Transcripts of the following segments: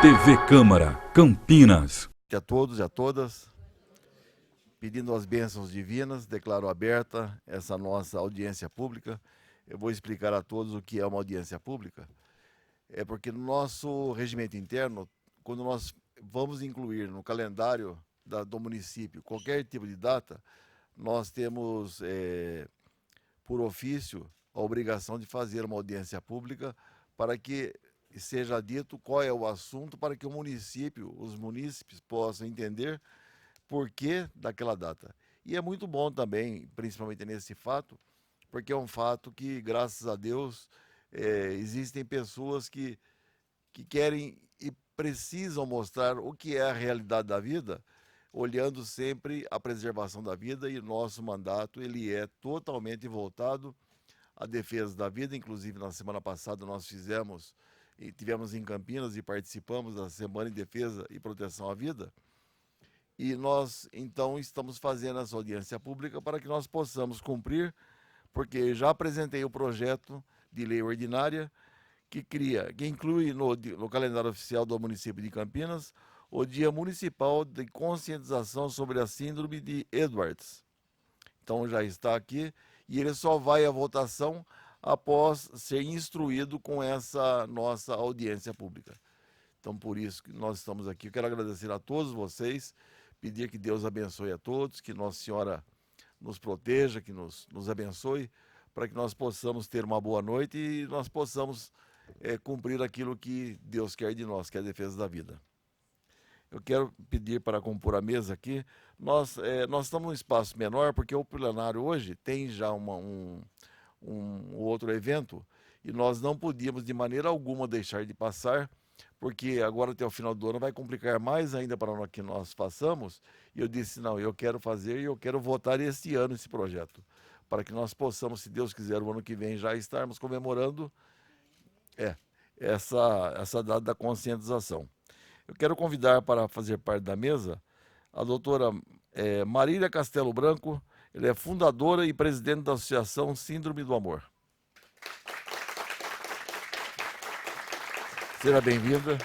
TV Câmara, Campinas. A todos e a todas, pedindo as bênçãos divinas, declaro aberta essa nossa audiência pública. Eu vou explicar a todos o que é uma audiência pública. É porque no nosso regimento interno, quando nós vamos incluir no calendário do município qualquer tipo de data, nós temos, por ofício, a obrigação de fazer uma audiência pública para que seja dito qual é o assunto, para que o município, os munícipes possam entender por que daquela data. E é muito bom também, principalmente nesse fato, porque é um fato que, graças a Deus, existem pessoas que querem e precisam mostrar o que é a realidade da vida, olhando sempre a preservação da vida, e nosso mandato ele é totalmente voltado à defesa da vida. Inclusive, na semana passada nós tivemos em Campinas e participamos da Semana em Defesa e Proteção à Vida. E nós, então, estamos fazendo essa audiência pública para que nós possamos cumprir, porque já apresentei o projeto de lei ordinária que inclui no calendário oficial do município de Campinas o Dia Municipal de Conscientização sobre a Síndrome de Edwards. Então já está aqui e ele só vai à votação após ser instruído com essa nossa audiência pública. Então, por isso que nós estamos aqui. Eu quero agradecer a todos vocês, pedir que Deus abençoe a todos, que Nossa Senhora nos proteja, que nos abençoe, para que nós possamos ter uma boa noite e nós possamos cumprir aquilo que Deus quer de nós, que é a defesa da vida. Eu quero pedir para compor a mesa aqui. Nós estamos num espaço menor, porque o plenário hoje tem já um outro evento, e nós não podíamos de maneira alguma deixar de passar, porque agora até o final do ano vai complicar mais ainda para que nós façamos, e eu disse, não, eu quero fazer e eu quero votar este ano esse projeto, para que nós possamos, se Deus quiser, o ano que vem já estarmos comemorando essa data da conscientização. Eu quero convidar para fazer parte da mesa a doutora Marília Castelo Branco. Ela é fundadora e presidente da Associação Síndrome do Amor. Seja bem-vinda.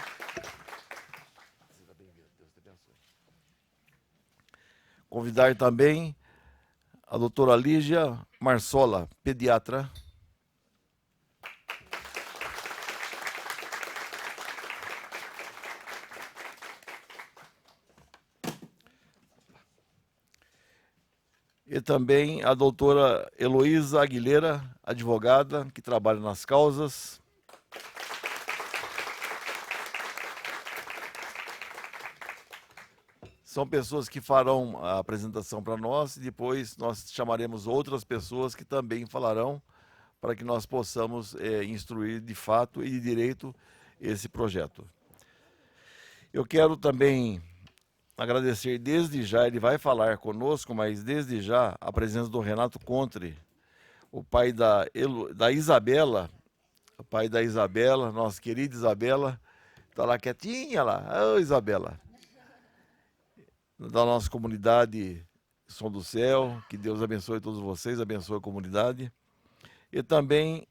Deus te abençoe. Convidar também a doutora Lígia Marsola, pediatra. E também a doutora Heloísa Aguilera, advogada, que trabalha nas causas. São pessoas que farão a apresentação para nós, e depois nós chamaremos outras pessoas que também falarão, para que nós possamos instruir de fato e de direito esse projeto. Eu quero também agradecer desde já, ele vai falar conosco, mas desde já a presença do Renato Contre, o pai da Isabela, nossa querida Isabela, está lá quietinha lá, ô Isabela, da nossa comunidade Som do Céu, que Deus abençoe todos vocês, abençoe a comunidade. E também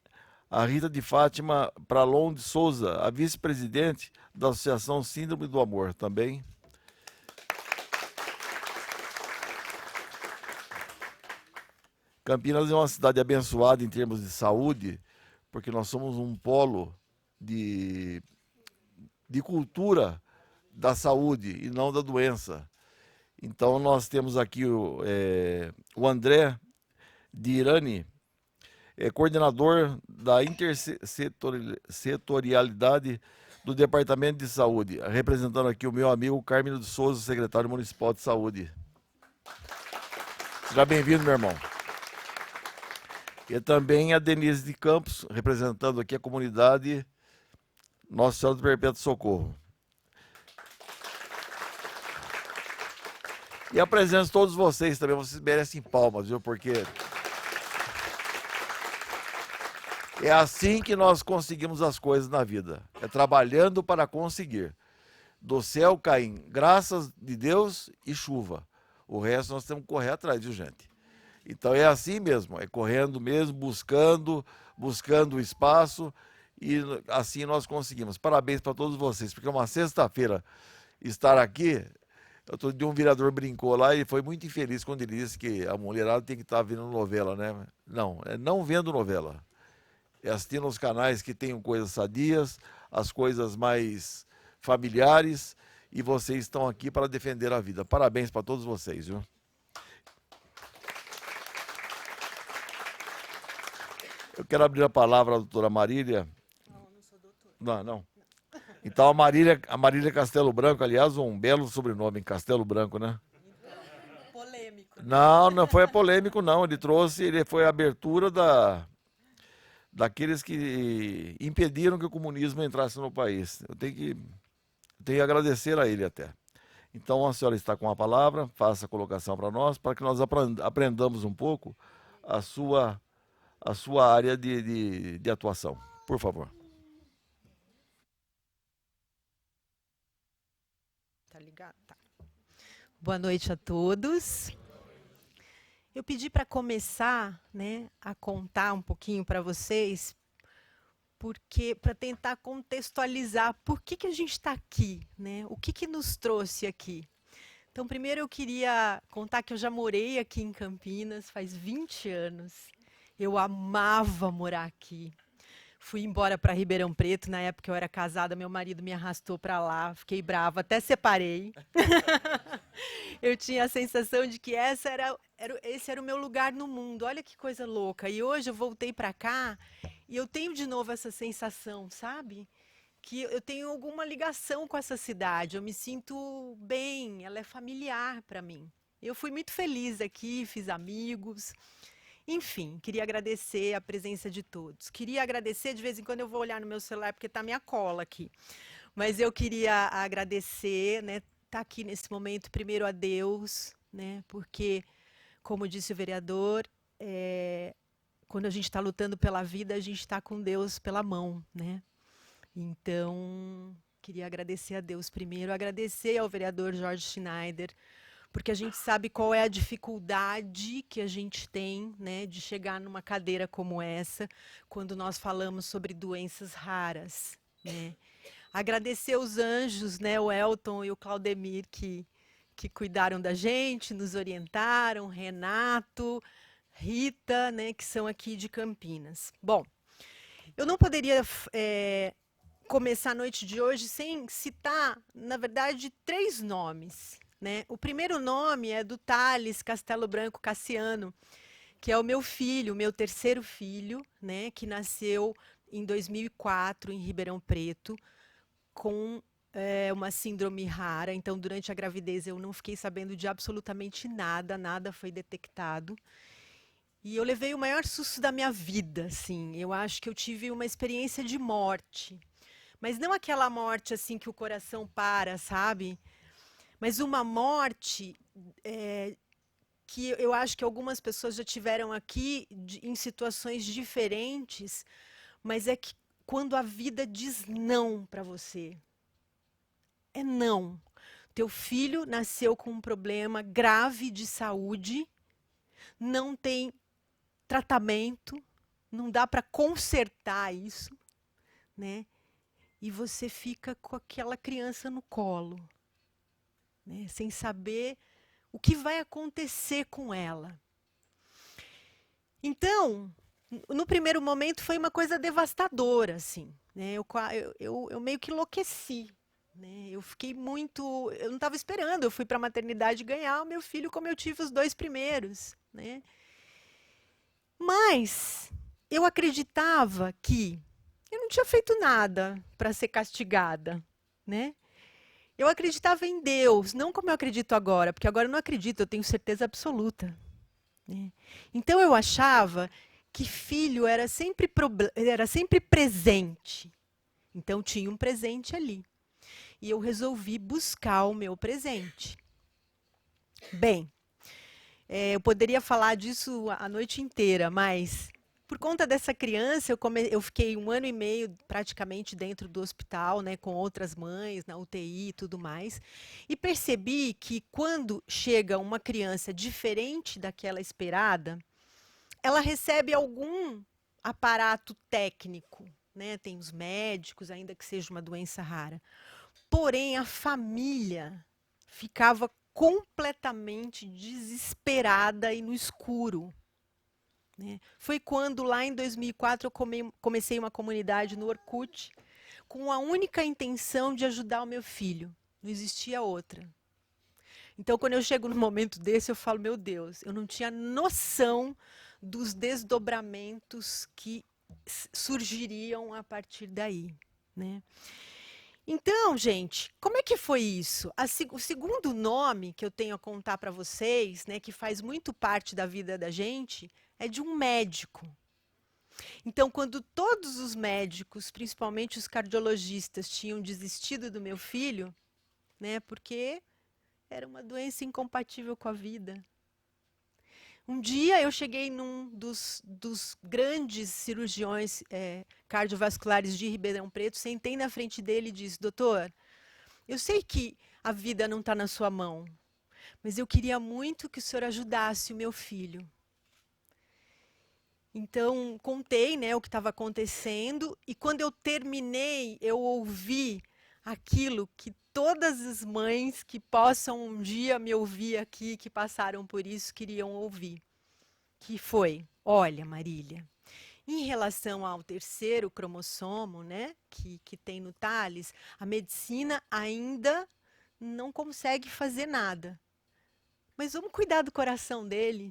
a Rita de Fátima Pralon de Souza, a vice-presidente da Associação Síndrome do Amor também. Campinas é uma cidade abençoada em termos de saúde, porque nós somos um polo de cultura da saúde e não da doença. Então nós temos aqui o André de Irani, coordenador da intersetorialidade do Departamento de Saúde, representando aqui o meu amigo Carmelo de Souza, secretário municipal de saúde. Seja bem-vindo, meu irmão. E também a Denise de Campos, representando aqui a comunidade Nossa Senhora do Perpétuo Socorro. E a presença de todos vocês também, vocês merecem palmas, viu? Porque é assim que nós conseguimos as coisas na vida. É trabalhando para conseguir. Do céu caem graças de Deus e chuva. O resto nós temos que correr atrás, viu, gente? Então é assim mesmo, é correndo mesmo, buscando o espaço, e assim nós conseguimos. Parabéns para todos vocês, porque uma sexta-feira estar aqui, outro dia um vereador brincou lá e foi muito infeliz quando ele disse que a mulherada tem que estar vendo novela, né? Não, é não vendo novela. É assistindo os canais que tenham coisas sadias, as coisas mais familiares, e vocês estão aqui para defender a vida. Parabéns para todos vocês, viu? Eu quero abrir a palavra à doutora Marília. Não, não sou doutora. Não. Então a Marília Castelo Branco, aliás, um belo sobrenome, Castelo Branco, né? Polêmico. Né? Não foi polêmico, não. Ele foi a abertura daqueles que impediram que o comunismo entrasse no país. Eu tenho que agradecer a ele até. Então a senhora está com a palavra, faça a colocação para nós, para que nós aprendamos um pouco a sua área de atuação. Por favor. Tá ligado? Tá. Boa noite a todos. Eu pedi para começar, né, a contar um pouquinho para vocês, porque para tentar contextualizar por que a gente está aqui, né? O que nos trouxe aqui. Então, primeiro eu queria contar que eu já morei aqui em Campinas faz 20 anos. Eu amava morar aqui. Fui embora para Ribeirão Preto, na época eu era casada, meu marido me arrastou para lá, fiquei brava, até separei. Eu tinha a sensação de que esse era o meu lugar no mundo, olha que coisa louca. E hoje eu voltei para cá e eu tenho de novo essa sensação, sabe? Que eu tenho alguma ligação com essa cidade, eu me sinto bem, ela é familiar para mim. Eu fui muito feliz aqui, fiz amigos. Enfim, queria agradecer a presença de todos. Queria agradecer, de vez em quando eu vou olhar no meu celular, porque está minha cola aqui. Mas eu queria agradecer, né, estar aqui nesse momento, primeiro a Deus, né, porque, como disse o vereador, quando a gente está lutando pela vida, a gente está com Deus pela mão, né? Então, queria agradecer a Deus primeiro, agradecer ao vereador Jorge Schneider, porque a gente sabe qual é a dificuldade que a gente tem, né, de chegar numa cadeira como essa, quando nós falamos sobre doenças raras, né. Agradecer os anjos, né, o Elton e o Claudemir, que cuidaram da gente, nos orientaram, Renato, Rita, né, que são aqui de Campinas. Bom, eu não poderia começar a noite de hoje sem citar, na verdade, 3 nomes. Né? O primeiro nome é do Thales Castelo Branco Cassiano, que é o meu filho, o meu terceiro filho, né? Que nasceu em 2004 em Ribeirão Preto, com uma síndrome rara. Então, durante a gravidez, eu não fiquei sabendo de absolutamente nada, nada foi detectado. E eu levei o maior susto da minha vida, assim. Eu acho que eu tive uma experiência de morte. Mas não aquela morte assim que o coração para, sabe? Mas uma morte que eu acho que algumas pessoas já tiveram aqui em situações diferentes, mas é que quando a vida diz não para você, é não. Teu filho nasceu com um problema grave de saúde, não tem tratamento, não dá para consertar isso, né? E você fica com aquela criança no colo. Né, sem saber o que vai acontecer com ela. Então, no primeiro momento foi uma coisa devastadora, assim, né? Eu meio que enlouqueci, né? Eu fiquei muito, eu não estava esperando, eu fui para a maternidade ganhar o meu filho como eu tive os 2 primeiros, né? Mas eu acreditava que eu não tinha feito nada para ser castigada, né? Eu acreditava em Deus, não como eu acredito agora, porque agora eu não acredito, eu tenho certeza absoluta. Né? Então eu achava que filho era sempre presente. Então tinha um presente ali. E eu resolvi buscar o meu presente. Bem, eu poderia falar disso a noite inteira, mas por conta dessa criança, eu fiquei 1 ano e meio praticamente dentro do hospital, né, com outras mães, na UTI e tudo mais. E percebi que quando chega uma criança diferente daquela esperada, ela recebe algum aparato técnico, né? Tem os médicos, ainda que seja uma doença rara. Porém, a família ficava completamente desesperada e no escuro, né? Foi quando, lá em 2004, eu comecei uma comunidade no Orkut com a única intenção de ajudar o meu filho. Não existia outra. Então, quando eu chego num momento desse, eu falo, meu Deus, eu não tinha noção dos desdobramentos que surgiriam a partir daí, né? Então, gente, como é que foi isso? O segundo nome que eu tenho a contar para vocês, né, que faz muito parte da vida da gente, é de um médico. Então, quando todos os médicos, principalmente os cardiologistas, tinham desistido do meu filho, né, porque era uma doença incompatível com a vida. Um dia eu cheguei num dos grandes cirurgiões cardiovasculares de Ribeirão Preto, sentei na frente dele e disse, doutor, eu sei que a vida não está na sua mão, mas eu queria muito que o senhor ajudasse o meu filho. Então, contei, né, o que estava acontecendo, e quando eu terminei, eu ouvi aquilo que todas as mães que possam um dia me ouvir aqui, que passaram por isso, queriam ouvir. Que foi, olha, Marília, em relação ao terceiro cromossomo, né, que tem no Thales, a medicina ainda não consegue fazer nada. Mas vamos cuidar do coração dele.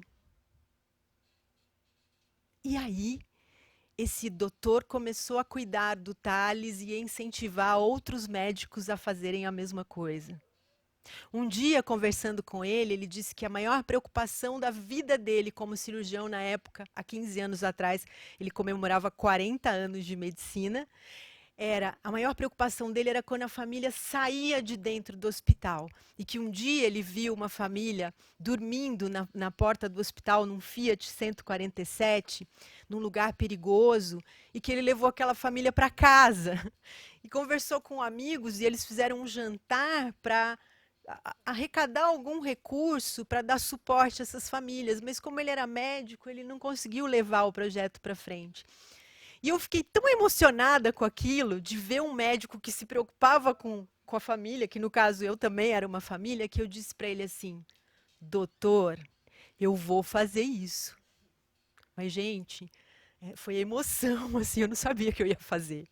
E aí, esse doutor começou a cuidar do Thales e a incentivar outros médicos a fazerem a mesma coisa. Um dia, conversando com ele, ele disse que a maior preocupação da vida dele como cirurgião na época, há 15 anos atrás, ele comemorava 40 anos de medicina, a maior preocupação dele era quando a família saía de dentro do hospital. E que um dia ele viu uma família dormindo na porta do hospital, num Fiat 147, num lugar perigoso, e que ele levou aquela família para casa. E conversou com amigos, e eles fizeram um jantar para arrecadar algum recurso para dar suporte a essas famílias. Mas como ele era médico, ele não conseguiu levar o projeto para frente. E eu fiquei tão emocionada com aquilo, de ver um médico que se preocupava com a família, que no caso eu também era uma família, que eu disse para ele assim, doutor, eu vou fazer isso. Mas, gente, foi emoção, assim, eu não sabia que eu ia fazer.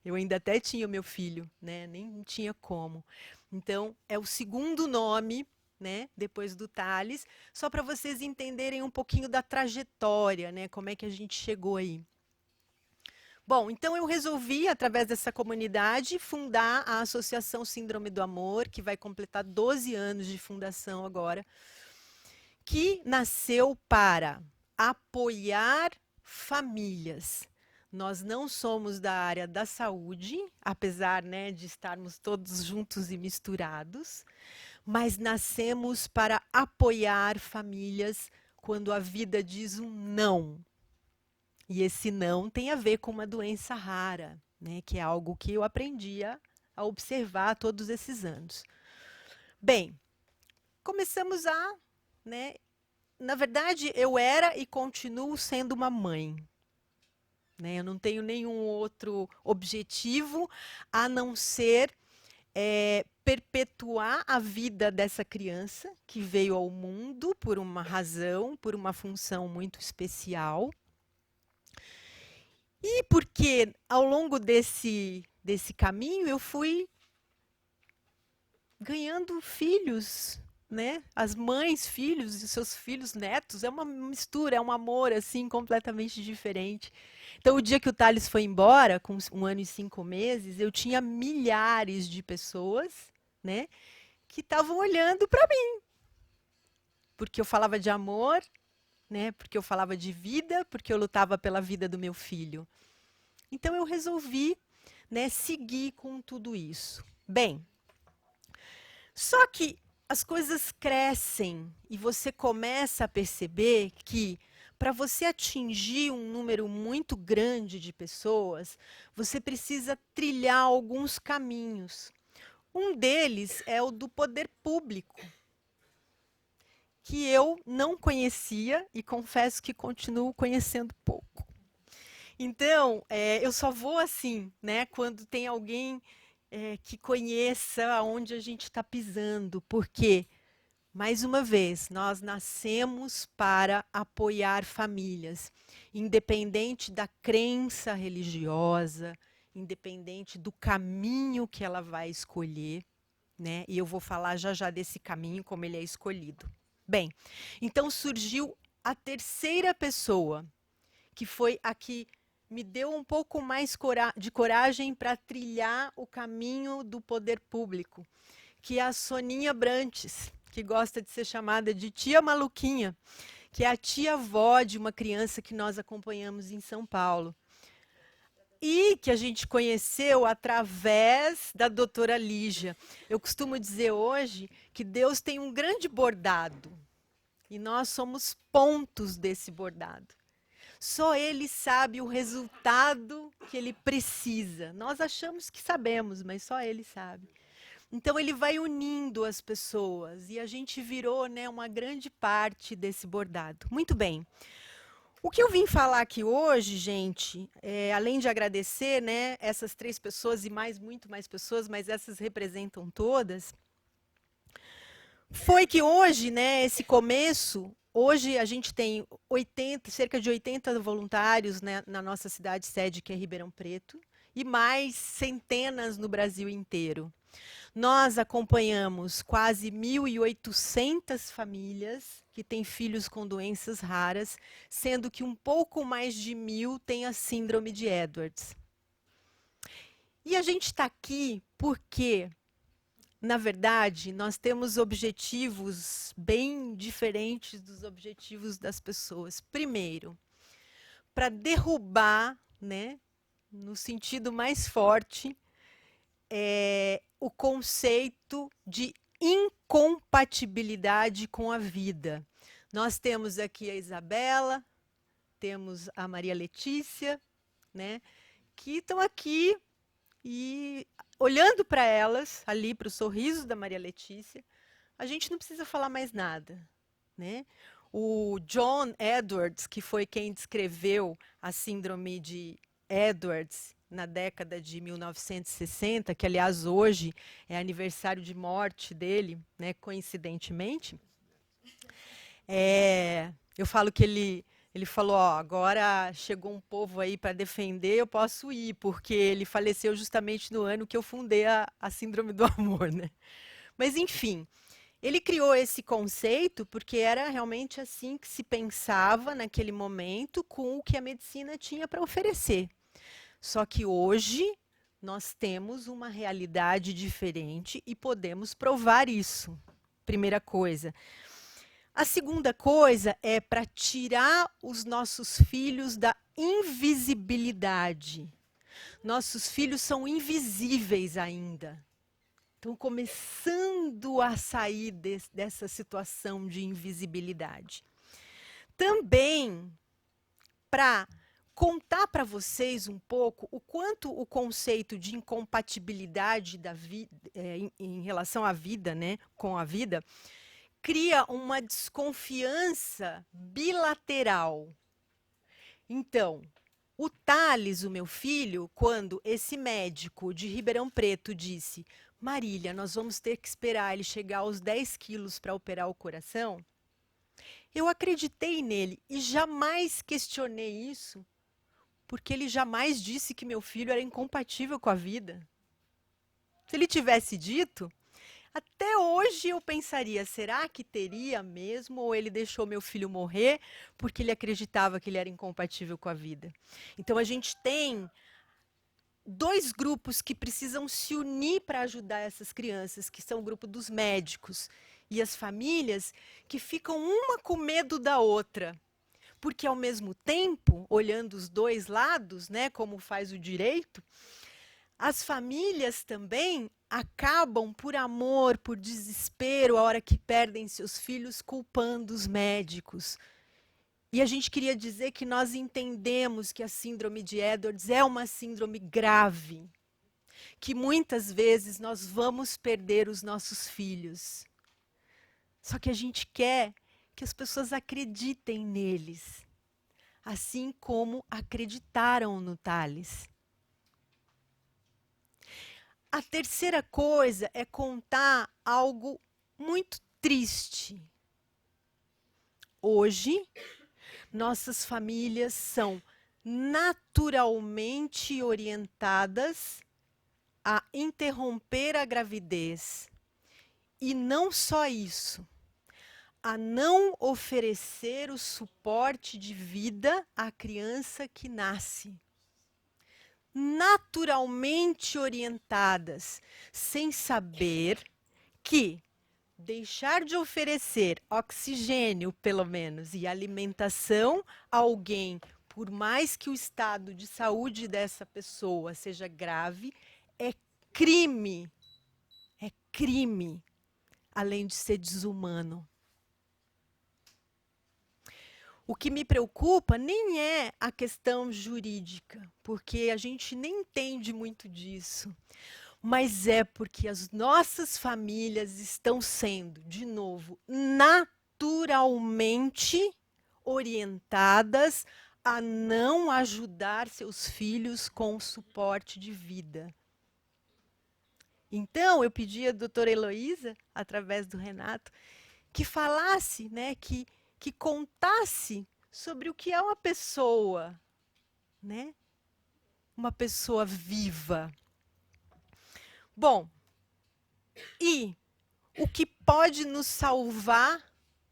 Eu ainda até tinha o meu filho, né? Nem tinha como. Então, é o segundo nome, né, depois do Thales, só para vocês entenderem um pouquinho da trajetória, né? Como é que a gente chegou aí. Bom, então eu resolvi, através dessa comunidade, fundar a Associação Síndrome do Amor, que vai completar 12 anos de fundação agora, que nasceu para apoiar famílias. Nós não somos da área da saúde, apesar, né, de estarmos todos juntos e misturados, mas nascemos para apoiar famílias quando a vida diz um não. E esse não tem a ver com uma doença rara, né, que é algo que eu aprendi a observar todos esses anos. Bem, começamos né, na verdade, eu era e continuo sendo uma mãe. Né, eu não tenho nenhum outro objetivo a não ser perpetuar a vida dessa criança que veio ao mundo por uma razão, por uma função muito especial. E porque ao longo desse caminho eu fui ganhando filhos, né? As mães, filhos e seus filhos, netos, é uma mistura, é um amor assim completamente diferente. Então, o dia que o Thales foi embora, com 1 ano e 5 meses, eu tinha milhares de pessoas, né, que estavam olhando para mim. Porque eu falava de amor, né, porque eu falava de vida, porque eu lutava pela vida do meu filho. Então, eu resolvi, né, seguir com tudo isso. Bem, só que as coisas crescem e você começa a perceber que para você atingir um número muito grande de pessoas, você precisa trilhar alguns caminhos. Um deles é o do poder público, que eu não conhecia e confesso que continuo conhecendo pouco. Então, eu só vou assim, né, quando tem alguém que conheça aonde a gente está pisando, porque, mais uma vez, nós nascemos para apoiar famílias, independente da crença religiosa, independente do caminho que ela vai escolher, né? E eu vou falar já já desse caminho, como ele é escolhido. Bem, então surgiu a terceira pessoa, que foi a que me deu um pouco mais de coragem para trilhar o caminho do poder público, que é a Soninha Brantes, que gosta de ser chamada de tia maluquinha, que é a tia-avó de uma criança que nós acompanhamos em São Paulo. E que a gente conheceu através da doutora Lígia. Eu costumo dizer hoje que Deus tem um grande bordado, e nós somos pontos desse bordado. Só ele sabe o resultado que ele precisa. Nós achamos que sabemos, mas só ele sabe. Então ele vai unindo as pessoas e a gente virou, né, uma grande parte desse bordado. Muito bem. O que eu vim falar aqui hoje, gente, além de agradecer, né, essas 3 pessoas e muito mais pessoas, mas essas representam todas, foi que hoje, né, esse começo, hoje a gente tem cerca de 80 voluntários, né, na nossa cidade sede, que é Ribeirão Preto, e mais centenas no Brasil inteiro. Nós acompanhamos quase 1.800 famílias que têm filhos com doenças raras, sendo que um pouco mais de 1.000 têm a síndrome de Edwards. E a gente está aqui porque, na verdade, nós temos objetivos bem diferentes dos objetivos das pessoas. Primeiro, para derrubar, né, no sentido mais forte, o conceito de incompatibilidade com a vida. Nós temos aqui a Isabela, temos a Maria Letícia, né, que estão aqui e olhando para elas, ali para o sorriso da Maria Letícia, a gente não precisa falar mais nada, né? O John Edwards, que foi quem descreveu a síndrome de Edwards na década de 1960, que, aliás, hoje é aniversário de morte dele, né, coincidentemente, eu falo que ele falou, ó, agora chegou um povo aí para defender, eu posso ir, porque ele faleceu justamente no ano que eu fundei a Síndrome do Amor, né? Mas, enfim, ele criou esse conceito porque era realmente assim que se pensava naquele momento com o que a medicina tinha para oferecer. Só que hoje nós temos uma realidade diferente e podemos provar isso. Primeira coisa. A segunda coisa é para tirar os nossos filhos da invisibilidade. Nossos filhos são invisíveis ainda. Estão começando a sair dessa situação de invisibilidade. Também para contar para vocês um pouco o quanto o conceito de incompatibilidade da vida, em relação à vida, né, com a vida, cria uma desconfiança bilateral. Então, o Thales, o meu filho, quando esse médico de Ribeirão Preto disse: Marília, nós vamos ter que esperar ele chegar aos 10 quilos para operar o coração, eu acreditei nele e jamais questionei isso, porque ele jamais disse que meu filho era incompatível com a vida. Se ele tivesse dito, até hoje eu pensaria, será que teria mesmo, ou ele deixou meu filho morrer porque ele acreditava que ele era incompatível com a vida? Então a gente tem 2 grupos que precisam se unir para ajudar essas crianças, que são o grupo dos médicos e as famílias, que ficam uma com medo da outra. Porque, ao mesmo tempo, olhando os 2 lados, né, como faz o direito, as famílias também acabam, por amor, por desespero, a hora que perdem seus filhos, culpando os médicos. E a gente queria dizer que nós entendemos que a síndrome de Edwards é uma síndrome grave, que muitas vezes nós vamos perder os nossos filhos. Só que a gente quer que as pessoas acreditem neles, assim como acreditaram no Thales. A terceira coisa é contar algo muito triste. Hoje, nossas famílias são naturalmente orientadas a interromper a gravidez. E não só isso, a não oferecer o suporte de vida à criança que nasce. Naturalmente orientadas, sem saber que deixar de oferecer oxigênio, pelo menos, e alimentação a alguém, por mais que o estado de saúde dessa pessoa seja grave, é crime. É crime, além de ser desumano. O que me preocupa nem é a questão jurídica, porque a gente nem entende muito disso, mas é porque as nossas famílias estão sendo, de novo, naturalmente orientadas a não ajudar seus filhos com o suporte de vida. Então, eu pedi à doutora Heloísa, através do Renato, que falasse, né, que contasse sobre o que é uma pessoa, né? Uma pessoa viva. Bom, e o que pode nos salvar,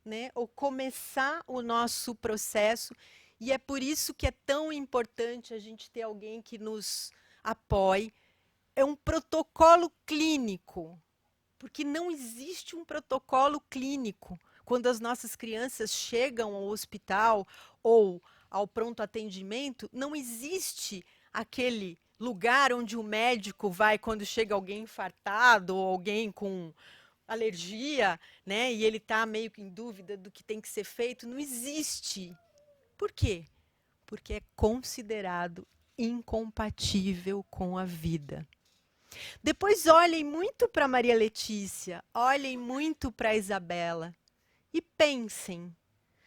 né, ou começar o nosso processo, e é por isso que é tão importante a gente ter alguém que nos apoie, é um protocolo clínico, porque não existe um protocolo clínico. Quando as nossas crianças chegam ao hospital ou ao pronto atendimento, não existe aquele lugar onde o médico vai quando chega alguém infartado ou alguém com alergia, né, e ele está meio que em dúvida do que tem que ser feito. Não existe. Por quê? Porque é considerado incompatível com a vida. Depois olhem muito para Maria Letícia, olhem muito para a Isabela e pensem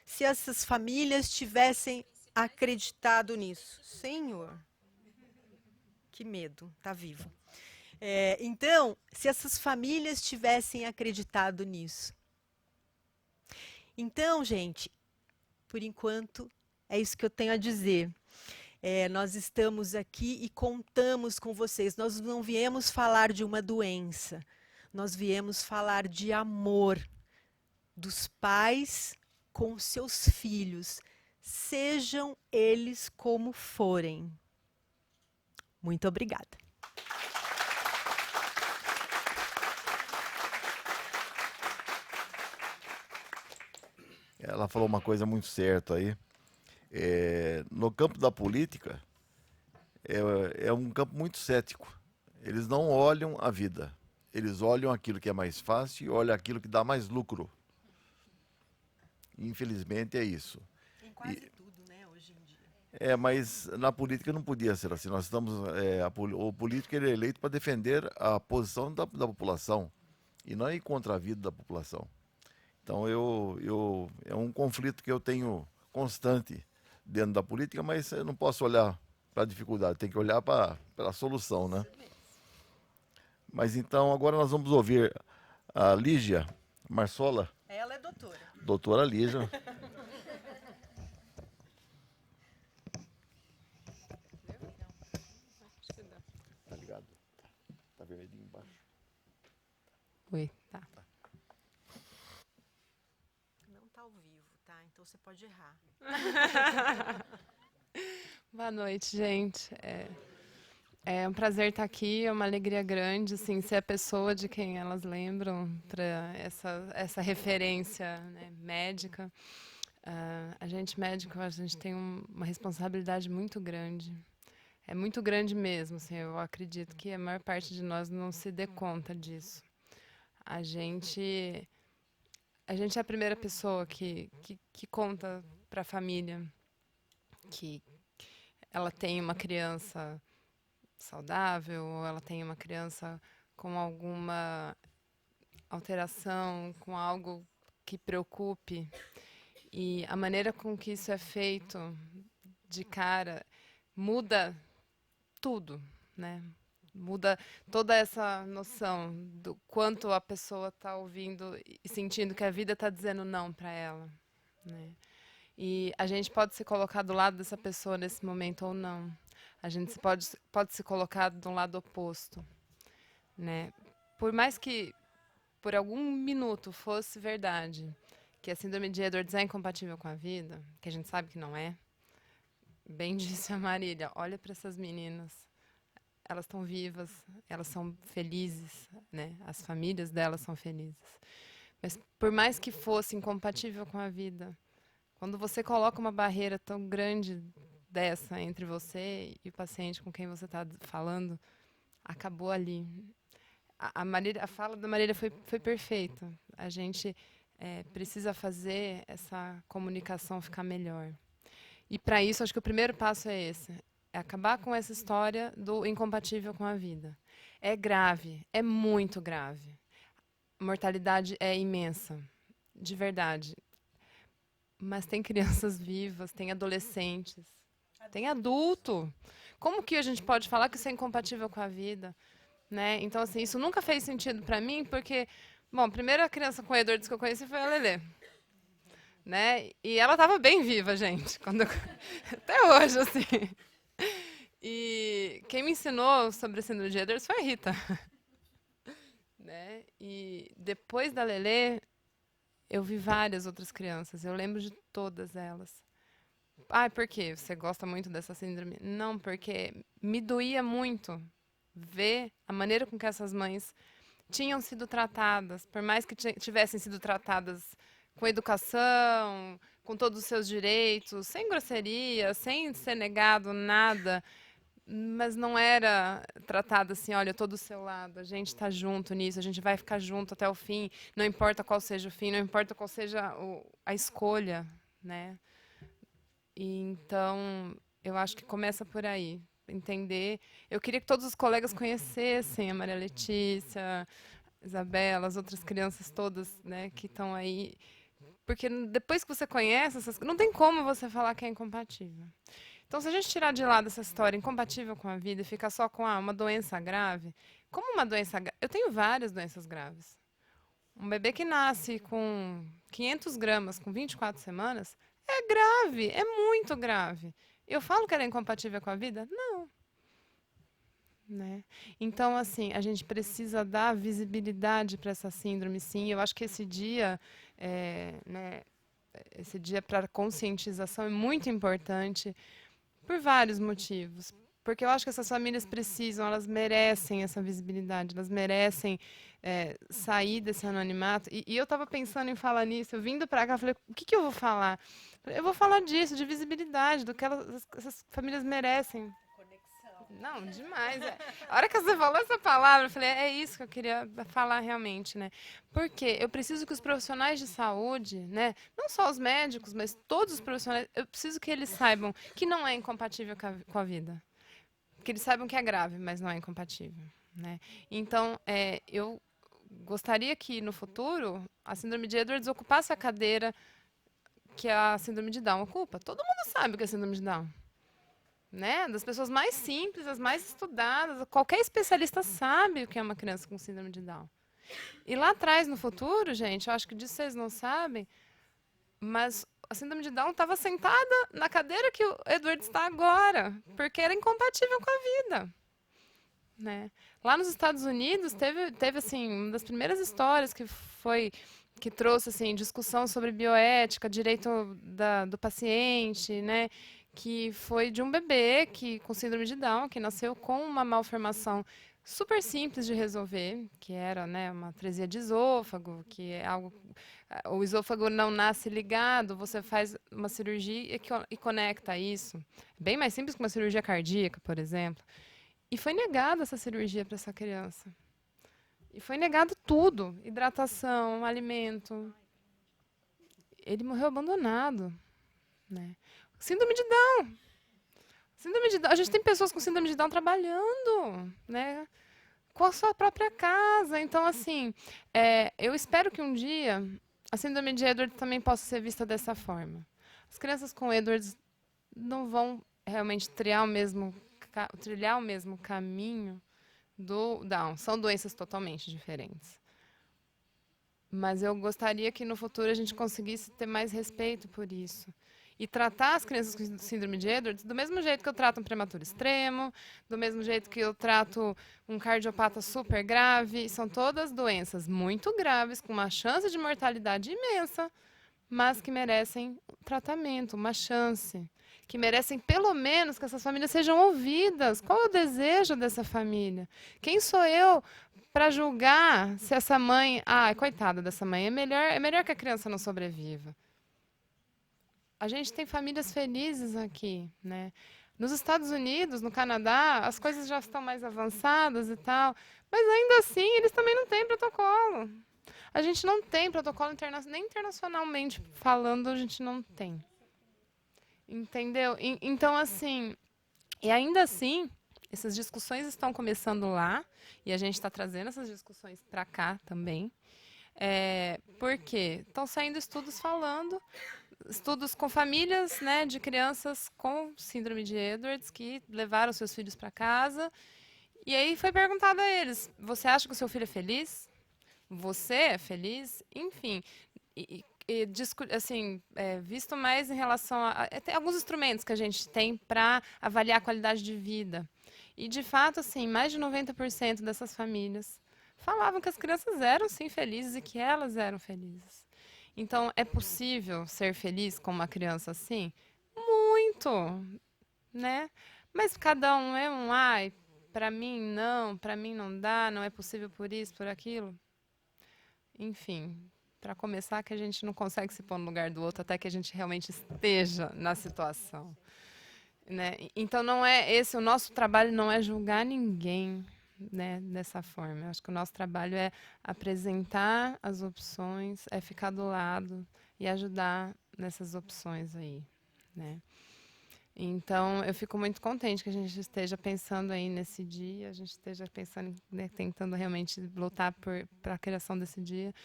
se essas famílias tivessem acreditado nisso. Senhor, que medo, tá vivo. Então, se essas famílias tivessem acreditado nisso. Então, gente, por enquanto, é isso que eu tenho a dizer. Nós estamos aqui e contamos com vocês. Nós não viemos falar de uma doença. Nós viemos falar de amor dos pais com seus filhos, sejam eles como forem. Muito obrigada. Ela falou uma coisa muito certa aí. No campo da política, é um campo muito cético. Eles não olham a vida. Eles olham aquilo que é mais fácil e olham aquilo que dá mais lucro. Infelizmente é isso. Em quase tudo, né, hoje em dia. Mas na política não podia ser assim. Nós estamos, o político ele é eleito para defender a posição da população e não ir contra a vida da população. Então é um conflito que eu tenho constante dentro da política, mas eu não posso olhar para a dificuldade, tem que olhar para a solução, né? Mas então agora nós vamos ouvir a Lígia Marsola. Ela é doutora. Doutora Lígia. Tá ligado? Tá vermelhinho embaixo. Oi, tá. Não tá ao vivo, tá? Então você pode errar. Boa noite, gente. É um prazer estar aqui, é uma alegria grande, assim, ser a pessoa de quem elas lembram para essa referência, né, médica. A gente médico, a gente tem uma responsabilidade muito grande. É muito grande mesmo, assim, eu acredito que a maior parte de nós não se dê conta disso. A gente é a primeira pessoa que conta para a família que ela tem uma criança saudável, ou ela tem uma criança com alguma alteração, com algo que preocupe. E a maneira com que isso é feito, de cara, muda tudo, né? Muda toda essa noção do quanto a pessoa está ouvindo e sentindo que a vida está dizendo não para ela, né? E a gente pode se colocar do lado dessa pessoa nesse momento ou não. A gente pode se colocar do lado oposto, né? Por mais que por algum minuto fosse verdade que a síndrome de Edwards é incompatível com a vida, que a gente sabe que não é, bem disse a Marília, olha para essas meninas, elas estão vivas, elas são felizes, né? As famílias delas são felizes. Mas por mais que fosse incompatível com a vida, quando você coloca uma barreira tão grande dessa entre você e o paciente com quem você está falando, acabou ali. A fala da Marília foi perfeita. A gente precisa fazer essa comunicação ficar melhor. E para isso, acho que o primeiro passo é esse. É acabar com essa história do incompatível com a vida. É grave, é muito grave. A mortalidade é imensa, de verdade. Mas tem crianças vivas, tem adolescentes, tem adulto. Como que a gente pode falar que isso é incompatível com a vida? Né? Então, assim, isso nunca fez sentido para mim, porque, bom, a primeira criança com Edwards que eu conheci foi a Lelê. Né? E ela estava bem viva, gente, até hoje, assim. E quem me ensinou sobre a síndrome de Edwards foi a Rita. Né? E depois da Lelê, eu vi várias outras crianças, eu lembro de todas elas. Ah, por quê? Você gosta muito dessa síndrome? Não, porque me doía muito ver a maneira com que essas mães tinham sido tratadas, por mais que tivessem sido tratadas com educação, com todos os seus direitos, sem grosseria, sem ser negado nada, mas não era tratada assim, olha, eu estou do seu lado, a gente está junto nisso, a gente vai ficar junto até o fim, não importa qual seja o fim, não importa qual seja a escolha, né? E então, eu acho que começa por aí, entender. Eu queria que todos os colegas conhecessem a Maria Letícia, Isabela, as outras crianças todas, né, que estão aí. Porque depois que você conhece essas, não tem como você falar que é incompatível. Então, se a gente tirar de lado essa história incompatível com a vida e ficar só com uma doença grave, como uma doença grave, eu tenho várias doenças graves. Um bebê que nasce com 500 gramas, com 24 semanas, é grave, é muito grave. Eu falo que ela é incompatível com a vida? Não. Né? Então, assim, a gente precisa dar visibilidade para essa síndrome, sim. Eu acho que esse dia, né, esse dia para conscientização é muito importante por vários motivos. Porque eu acho que essas famílias precisam, elas merecem essa visibilidade, elas merecem sair desse anonimato. E eu estava pensando em falar nisso, eu vindo para cá, falei, o que eu vou falar? Eu vou falar disso, de visibilidade, do que essas famílias merecem. Não, demais. A hora que você falou essa palavra, eu falei, é isso que eu queria falar realmente, né? Porque eu preciso que os profissionais de saúde, né, não só os médicos, mas todos os profissionais, eu preciso que eles saibam que não é incompatível com a vida. Que eles saibam que é grave, mas não é incompatível, né? Então, eu gostaria que, no futuro, a síndrome de Edwards ocupasse a cadeira que a síndrome de Down ocupa. Todo mundo sabe o que é síndrome de Down. Né? Das pessoas mais simples, as mais estudadas, qualquer especialista sabe o que é uma criança com síndrome de Down. E lá atrás, no futuro, gente, eu acho que disso vocês não sabem, mas a síndrome de Down estava sentada na cadeira que o Edward está agora, porque era incompatível com a vida. Né? Lá nos Estados Unidos, teve assim, uma das primeiras histórias que trouxe assim, discussão sobre bioética, direito do paciente, né? Que foi de um bebê com síndrome de Down, que nasceu com uma malformação super simples de resolver, que era, né, uma atresia de esôfago, que é algo, o esôfago não nasce ligado, você faz uma cirurgia e conecta isso. Bem mais simples que uma cirurgia cardíaca, por exemplo. E foi negada essa cirurgia para essa criança. E foi negado tudo, hidratação, alimento. Ele morreu abandonado. né? Síndrome de Down. Síndrome de Down. A gente tem pessoas com síndrome de Down trabalhando, né? Com a sua própria casa. Então, assim, eu espero que um dia a síndrome de Edwards também possa ser vista dessa forma. As crianças com Edwards não vão realmente trilhar o mesmo caminho do Down. São doenças totalmente diferentes. Mas eu gostaria que no futuro a gente conseguisse ter mais respeito por isso. E tratar as crianças com síndrome de Edwards do mesmo jeito que eu trato um prematuro extremo, do mesmo jeito que eu trato um cardiopata super grave. São todas doenças muito graves, com uma chance de mortalidade imensa, mas que merecem tratamento, uma chance. Que merecem, pelo menos, que essas famílias sejam ouvidas. Qual é o desejo dessa família? Quem sou eu para julgar se essa mãe... coitada dessa mãe, é melhor que a criança não sobreviva. A gente tem famílias felizes aqui, né? Nos Estados Unidos, no Canadá, as coisas já estão mais avançadas e tal, mas ainda assim eles também não têm protocolo. A gente não tem protocolo nem internacionalmente falando, a gente não tem. Entendeu? Então, assim, e ainda assim, essas discussões estão começando lá, e a gente está trazendo essas discussões para cá também. Por quê? Estão saindo estudos falando, estudos com famílias, né, de crianças com síndrome de Edwards que levaram seus filhos para casa. E aí foi perguntado a eles: você acha que o seu filho é feliz? Você é feliz? Enfim, assim, visto mais em relação a... Tem alguns instrumentos que a gente tem para avaliar a qualidade de vida. E, de fato, assim, mais de 90% dessas famílias falavam que as crianças eram, sim, felizes e que elas eram felizes. Então, é possível ser feliz com uma criança assim? Muito, né? Mas cada um é um, para mim não dá, não é possível por isso, por aquilo. Enfim, para começar, que a gente não consegue se pôr no lugar do outro até que a gente realmente esteja na situação, né? Então, o nosso trabalho não é julgar ninguém, né, dessa forma. Eu acho que o nosso trabalho é apresentar as opções, é ficar do lado e ajudar nessas opções aí, né? Então, eu fico muito contente que a gente esteja pensando aí nesse dia, a gente esteja pensando, né, tentando realmente lutar para a criação desse dia,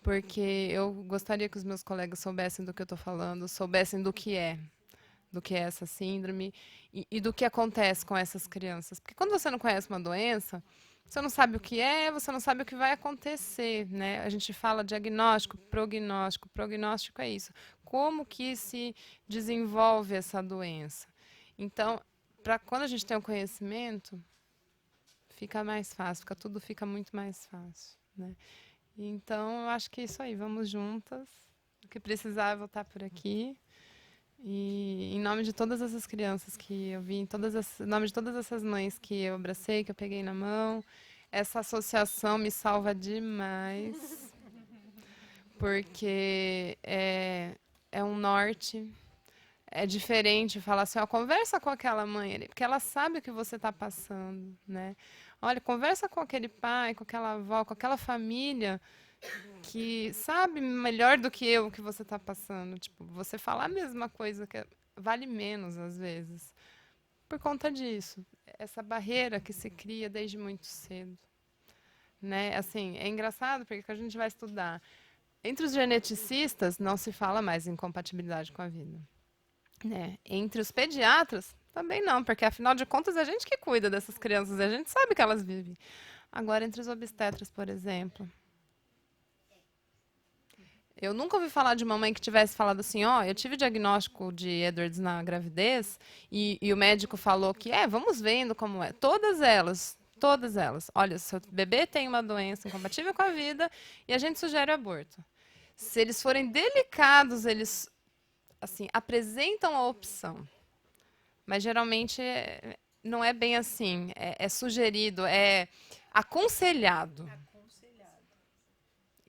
porque eu gostaria que os meus colegas soubessem do que eu estou falando, soubessem do que é essa síndrome e do que acontece com essas crianças. Porque quando você não conhece uma doença, você não sabe o que é, você não sabe o que vai acontecer, né? A gente fala diagnóstico, prognóstico. Prognóstico é isso. Como que se desenvolve essa doença? Então, quando a gente tem o conhecimento, fica mais fácil, tudo fica muito mais fácil, né? Então, eu acho que é isso aí. Vamos juntas. O que precisar, eu vou estar por aqui. E em nome de todas essas crianças que eu vi, em nome de todas essas mães que eu abracei, que eu peguei na mão, essa associação me salva demais, porque é um norte, é diferente falar assim, conversa com aquela mãe ali, porque ela sabe o que você está passando, né? Olha, conversa com aquele pai, com aquela avó, com aquela família que sabe melhor do que eu o que você está passando. Tipo, você falar a mesma coisa que vale menos às vezes. Por conta disso, essa barreira que se cria desde muito cedo, né? Assim, é engraçado porque a gente vai estudar. Entre os geneticistas não se fala mais em incompatibilidade com a vida, né? Entre os pediatras também não, porque afinal de contas é a gente que cuida dessas crianças, a gente sabe que elas vivem. Agora, entre os obstetras, por exemplo, eu nunca ouvi falar de uma mãe que tivesse falado assim, eu tive diagnóstico de Edwards na gravidez e o médico falou que, vamos vendo como é. Todas elas. Olha, seu bebê tem uma doença incompatível com a vida e a gente sugere o aborto. Se eles forem delicados, eles, assim, apresentam a opção. Mas, geralmente, não é bem assim. É sugerido, é aconselhado.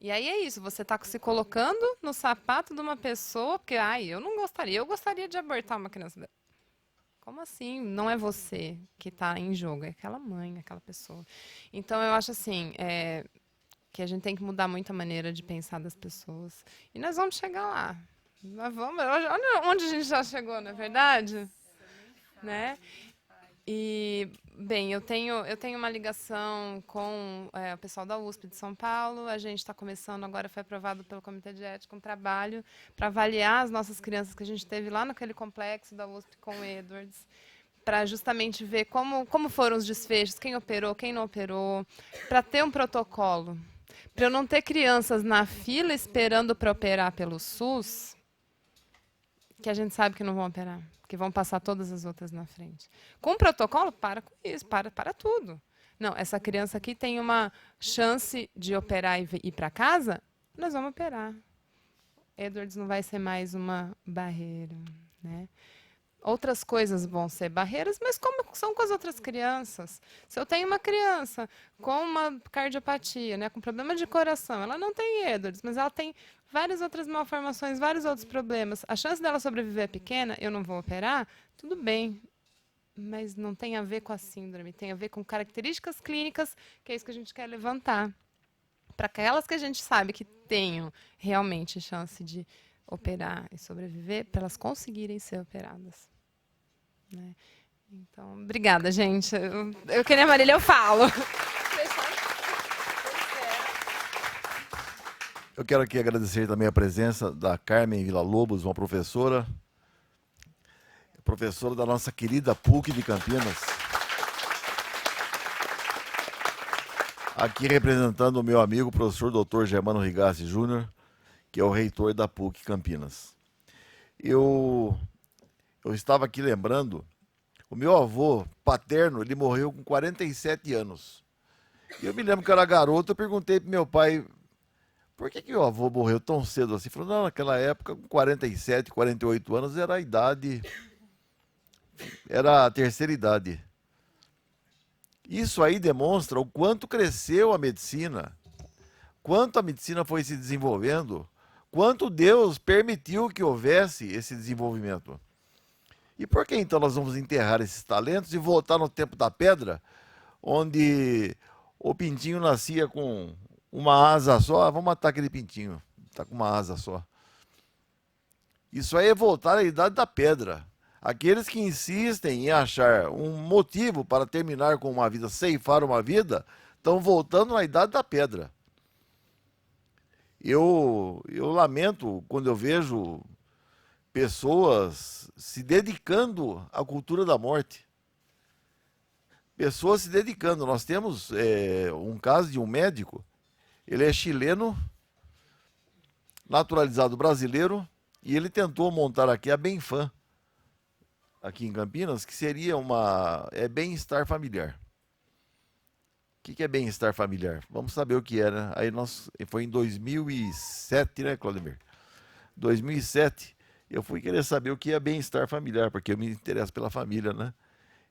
E aí é isso, você está se colocando no sapato de uma pessoa, porque, eu não gostaria, eu gostaria de abortar uma criança. Como assim? Não é você que está em jogo, é aquela mãe, aquela pessoa. Então, eu acho assim, que a gente tem que mudar muito a maneira de pensar das pessoas. E nós vamos chegar lá. Mas vamos, olha onde a gente já chegou, não é verdade? Né? E, bem, eu tenho uma ligação com o pessoal da USP de São Paulo. A gente está começando, agora foi aprovado pelo Comitê de Ética, um trabalho para avaliar as nossas crianças que a gente teve lá naquele complexo da USP com o Edwards, para justamente ver como foram os desfechos, quem operou, quem não operou, para ter um protocolo. Para eu não ter crianças na fila esperando para operar pelo SUS, que a gente sabe que não vão operar, que vão passar todas as outras na frente. Com o protocolo, para com isso, para tudo. Não, essa criança aqui tem uma chance de operar e ir para casa, nós vamos operar. Edwards não vai ser mais uma barreira, né? Outras coisas vão ser barreiras, mas como são com as outras crianças? Se eu tenho uma criança com uma cardiopatia, né, com problema de coração, ela não tem Edwards, mas ela tem várias outras malformações, vários outros problemas. A chance dela sobreviver é pequena, eu não vou operar, tudo bem. Mas não tem a ver com a síndrome, tem a ver com características clínicas, que é isso que a gente quer levantar. Para aquelas que a gente sabe que tenham realmente chance de operar e sobreviver, para elas conseguirem ser operadas. Né? Então, obrigada, gente. Eu que nem a Marília, eu falo. Eu quero aqui agradecer também a presença da Carmen Villa-Lobos, uma professora da nossa querida PUC de Campinas. Aqui representando o meu amigo, professor Dr. Germano Rigassi Júnior, que é o reitor da PUC Campinas. Eu estava aqui lembrando, o meu avô paterno, ele morreu com 47 anos. E eu me lembro que eu era garoto, eu perguntei para meu pai, por que o avô morreu tão cedo assim? Ele falou, não, naquela época, com 47, 48 anos, era a idade, era a terceira idade. Isso aí demonstra o quanto cresceu a medicina, quanto a medicina foi se desenvolvendo, quanto Deus permitiu que houvesse esse desenvolvimento. E por que então nós vamos enterrar esses talentos e voltar no tempo da pedra, onde o pintinho nascia com uma asa só? Vamos matar aquele pintinho, está com uma asa só. Isso aí é voltar à idade da pedra. Aqueles que insistem em achar um motivo para terminar com uma vida, ceifar uma vida, estão voltando na idade da pedra. Eu lamento quando eu vejo pessoas se dedicando à cultura da morte. Pessoas se dedicando. Nós temos um caso de um médico, ele é chileno, naturalizado brasileiro, e ele tentou montar aqui a Benfam, aqui em Campinas, que seria bem-estar familiar. O que é bem-estar familiar? Vamos saber o que era. Aí foi em 2007, né, Claudemir? 2007, eu fui querer saber o que é bem-estar familiar, porque eu me interesso pela família, né?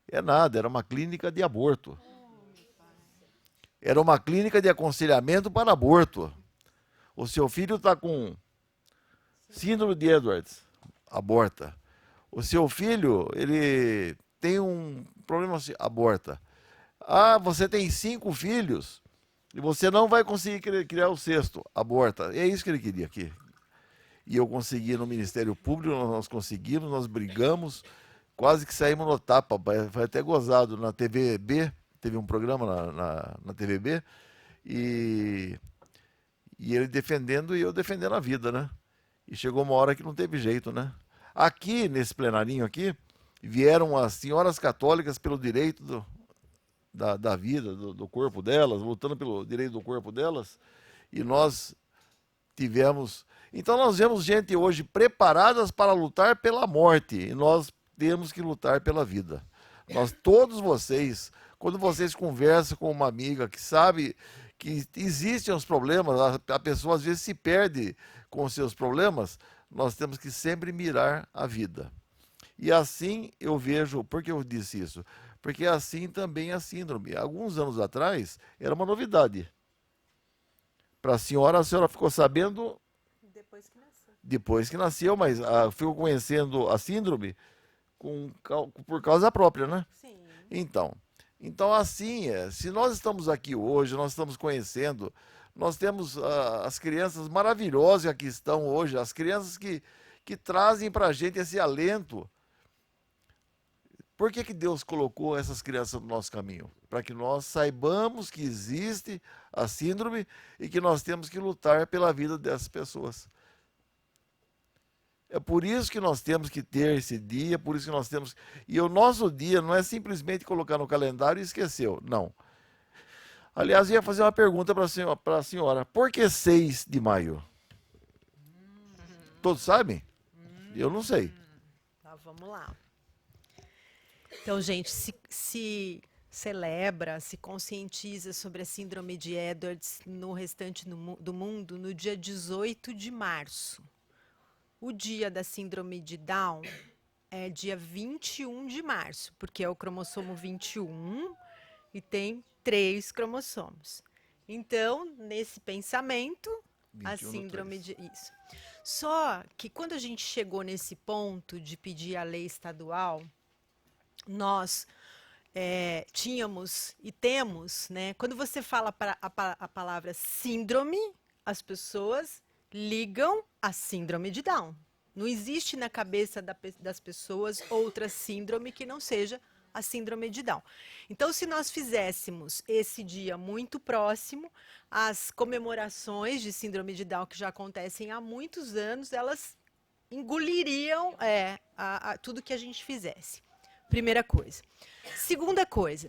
É nada, era uma clínica de aborto. Era uma clínica de aconselhamento para aborto. O seu filho está com síndrome de Edwards, aborta. O seu filho, ele tem um problema assim, aborta. Ah, você tem 5 filhos e você não vai conseguir criar o 6º, aborta. É isso que ele queria aqui. E eu consegui no Ministério Público, nós conseguimos, nós brigamos, quase que saímos no tapa, foi até gozado na TVB, teve um programa na TVB, e ele defendendo e eu defendendo a vida, né? E chegou uma hora que não teve jeito, né? Aqui, nesse plenarinho aqui, vieram as senhoras católicas pelo direito da vida, do corpo delas, lutando pelo direito do corpo delas, e nós tivemos... Então nós vemos gente hoje preparadas para lutar pela morte, e nós temos que lutar pela vida. Todos vocês, quando vocês conversam com uma amiga que sabe que existem os problemas, a pessoa às vezes se perde com os seus problemas, nós temos que sempre mirar a vida. E assim eu vejo, por que eu disse isso? Porque assim também a síndrome. Alguns anos atrás, era uma novidade. Para a senhora ficou sabendo depois que nasceu, mas ficou conhecendo a síndrome por causa própria, né? Sim. Então assim, se nós estamos aqui hoje, nós estamos conhecendo, nós temos as crianças maravilhosas que aqui estão hoje, as crianças que que trazem para a gente esse alento. Por que que Deus colocou essas crianças no nosso caminho? Para que nós saibamos que existe a síndrome e que nós temos que lutar pela vida dessas pessoas. É por isso que nós temos que ter esse dia, por isso que nós temos... E o nosso dia não é simplesmente colocar no calendário e esqueceu, não. Aliás, eu ia fazer uma pergunta para a senhora. Por que 6 de maio? Todos sabem? Eu não sei. Tá, vamos lá. Então, gente, se celebra, se conscientiza sobre a síndrome de Edwards no restante do mundo no dia 18 de março. O dia da síndrome de Down é dia 21 de março, porque é o cromossomo 21 e tem 3 cromossomos. Então, nesse pensamento, a 21 do síndrome 3. de... Isso. Só que quando a gente chegou nesse ponto de pedir a lei estadual, nós tínhamos e temos, né? Quando você fala a palavra síndrome, as pessoas ligam a síndrome de Down. Não existe na cabeça das pessoas outra síndrome que não seja a síndrome de Down. Então, se nós fizéssemos esse dia muito próximo, as comemorações de síndrome de Down que já acontecem há muitos anos, elas engoliriam tudo que a gente fizesse. Primeira coisa. Segunda coisa,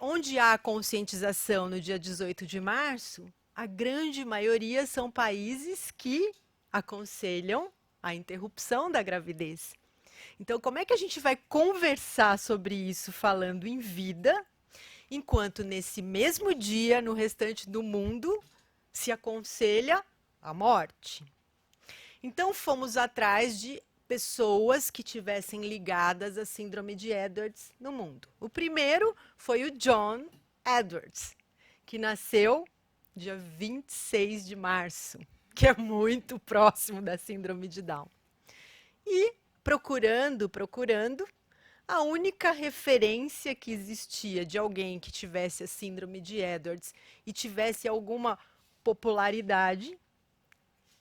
onde há conscientização no dia 18 de março, a grande maioria são países que aconselham a interrupção da gravidez. Então, como é que a gente vai conversar sobre isso falando em vida, enquanto nesse mesmo dia, no restante do mundo, se aconselha a morte? Então, fomos atrás de pessoas que tivessem ligadas à síndrome de Edwards no mundo. O primeiro foi o John Edwards, que nasceu dia 26 de março, que é muito próximo da síndrome de Down. E procurando, a única referência que existia de alguém que tivesse a síndrome de Edwards e tivesse alguma popularidade,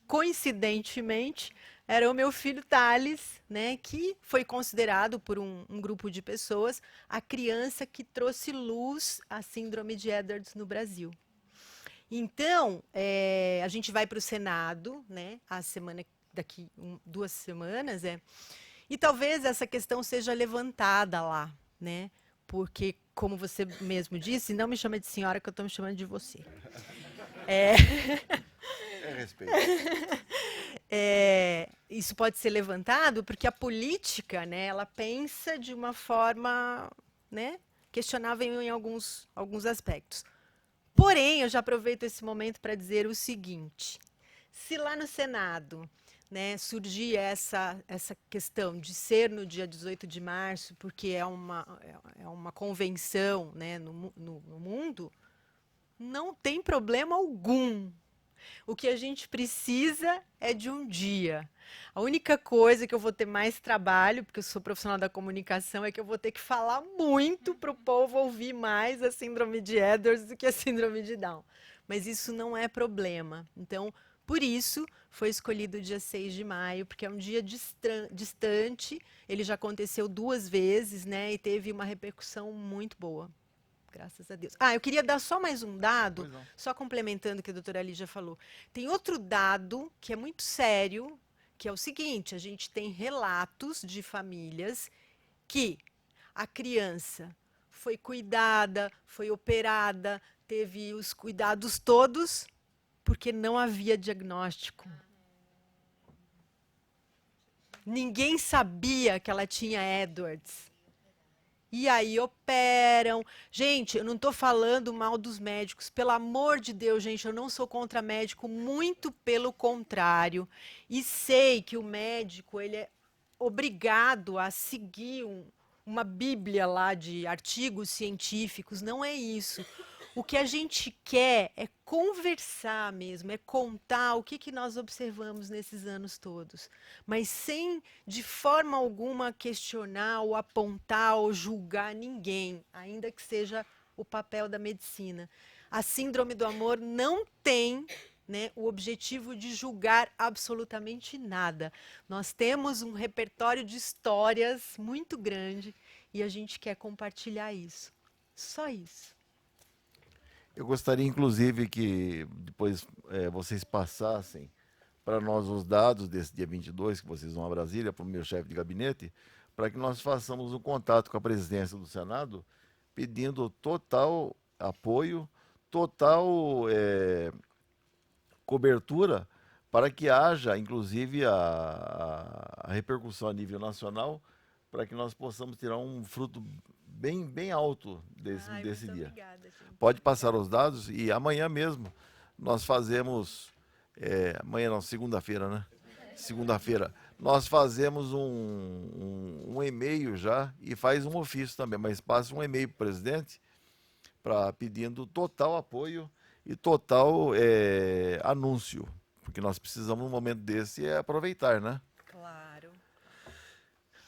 coincidentemente, era o meu filho Thales, né, que foi considerado por um grupo de pessoas a criança que trouxe luz à síndrome de Edwards no Brasil. Então, a gente vai para o Senado, né, daqui 2 semanas, e talvez essa questão seja levantada lá, né, porque, como você mesmo disse, não me chama de senhora, que eu estou me chamando de você. É respeito. Isso pode ser levantado porque a política, né, ela pensa de uma forma, né, questionável em alguns aspectos. Porém, eu já aproveito esse momento para dizer o seguinte: se lá no Senado, né, surgir essa questão de ser no dia 18 de março, porque é uma convenção, né, no mundo, não tem problema algum. O que a gente precisa é de um dia. A única coisa que eu vou ter mais trabalho, porque eu sou profissional da comunicação, é que eu vou ter que falar muito para o povo ouvir mais a síndrome de Edwards do que a síndrome de Down. Mas isso não é problema. Então, por isso, foi escolhido o dia 6 de maio, porque é um dia distante, ele já aconteceu 2 vezes, né, e teve uma repercussão muito boa. Graças a Deus. Eu queria dar só mais um dado, só complementando o que a doutora Lígia falou. Tem outro dado que é muito sério, que é o seguinte: a gente tem relatos de famílias que a criança foi cuidada, foi operada, teve os cuidados todos, porque não havia diagnóstico. Ninguém sabia que ela tinha Edwards. E aí operam. Gente, eu não estou falando mal dos médicos. Pelo amor de Deus, gente, eu não sou contra médico, muito pelo contrário. E sei que o médico ele é obrigado a seguir uma bíblia lá de artigos científicos. Não é isso. O que a gente quer é conversar mesmo, é contar o que nós observamos nesses anos todos, mas sem, de forma alguma, questionar ou apontar ou julgar ninguém, ainda que seja o papel da medicina. A síndrome do amor não tem né, o objetivo de julgar absolutamente nada. Nós temos um repertório de histórias muito grande e a gente quer compartilhar isso. Só isso. Eu gostaria, inclusive, que depois vocês passassem para nós os dados desse dia 22, que vocês vão a Brasília, para o meu chefe de gabinete, para que nós façamos um contato com a presidência do Senado, pedindo total apoio, total cobertura, para que haja, inclusive, a repercussão a nível nacional, para que nós possamos tirar um fruto bem alto desse dia. Obrigada, gente. Pode passar os dados e amanhã mesmo nós fazemos, amanhã não, segunda-feira, né? Segunda-feira, nós fazemos um e-mail já e faz um ofício também, mas passa um e-mail para o presidente pedindo total apoio e total anúncio, porque nós precisamos num momento desse aproveitar, né? Claro.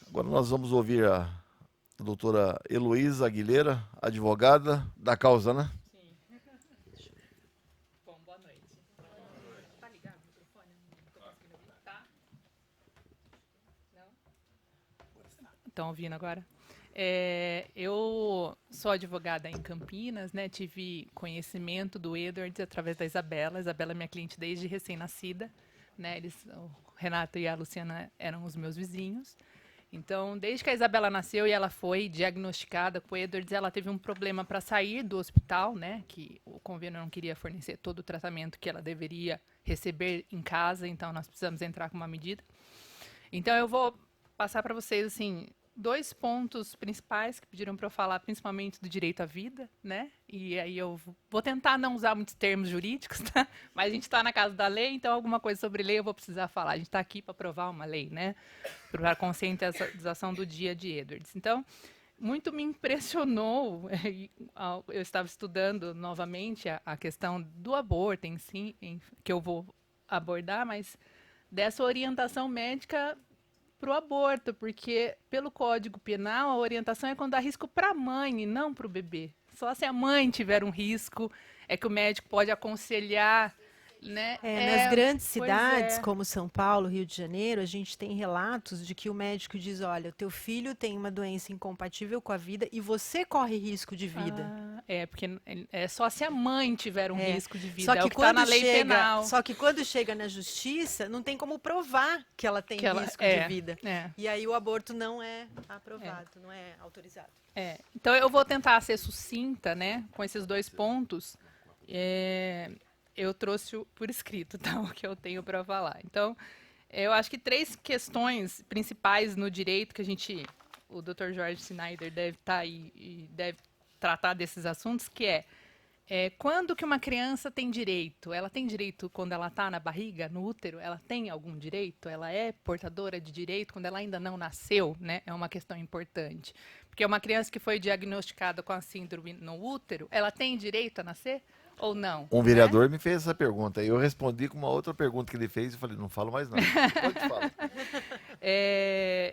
Agora nós vamos ouvir a doutora Heloísa Aguilera, advogada da causa, né? Bom, boa noite. Tá ligado o microfone? Não tô conseguindo ouvir. Tá? Não? Estão ouvindo agora? Eu sou advogada em Campinas, né? Tive conhecimento do Edwards através da Isabela. A Isabela é minha cliente desde recém-nascida, né? O Renato e a Luciana eram os meus vizinhos. Então, desde que a Isabela nasceu e ela foi diagnosticada com o Edwards, ela teve um problema para sair do hospital, né? Que o convênio não queria fornecer todo o tratamento que ela deveria receber em casa, então nós precisamos entrar com uma medida. Então, eu vou passar para vocês, assim, 2 pontos principais que pediram para eu falar, principalmente do direito à vida, né? E aí eu vou tentar não usar muitos termos jurídicos, tá? Mas a gente está na casa da lei, então alguma coisa sobre lei eu vou precisar falar. A gente está aqui para aprovar uma lei, né? Para a conscientização do dia de Edwards. Então, muito me impressionou, eu estava estudando novamente a questão do aborto em si, que eu vou abordar, mas dessa orientação médica para o aborto, porque pelo Código Penal a orientação é quando há risco para a mãe e não para o bebê. Só se a mãe tiver um risco é que o médico pode aconselhar, né? Nas grandes pois cidades, é. como São Paulo, Rio de Janeiro, a gente tem relatos de que o médico diz, olha, o teu filho tem uma doença incompatível com a vida e você corre risco de vida. Porque é só se a mãe tiver um risco de vida, Só que é o que está na lei penal. Só que quando chega na justiça, não tem como provar que ela tem risco de vida. E aí o aborto não é aprovado, não é autorizado. Então eu vou tentar ser sucinta, né, com esses 2 pontos. Eu trouxe por escrito, tá, o que eu tenho para falar. Então, eu acho que 3 questões principais no direito que o Dr. Jorge Schneider deve estar aí e deve tratar desses assuntos, que quando que uma criança tem direito? Ela tem direito quando ela está na barriga, no útero? Ela tem algum direito? Ela é portadora de direito quando ela ainda não nasceu? Né? É uma questão importante. Porque uma criança que foi diagnosticada com a síndrome no útero, ela tem direito a nascer ou não? Um vereador me fez essa pergunta e eu respondi com uma outra pergunta que ele fez e falei, não falo mais nada. Pode falar.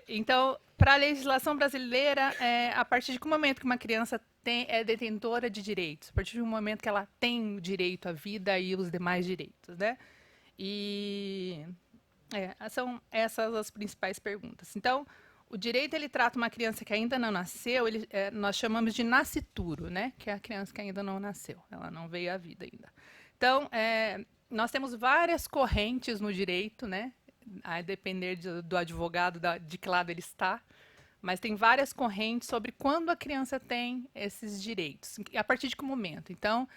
Então, para a legislação brasileira, a partir de que momento que uma criança é detentora de direitos? A partir do momento que ela tem o direito à vida e os demais direitos, né? E são essas as principais perguntas. Então, o direito, ele trata uma criança que ainda não nasceu, nós chamamos de nascituro, né? Que é a criança que ainda não nasceu, ela não veio à vida ainda. Então, nós temos várias correntes no direito, né? A depender do advogado, de que lado ele está, mas tem várias correntes sobre quando a criança tem esses direitos, a partir de que momento. Então,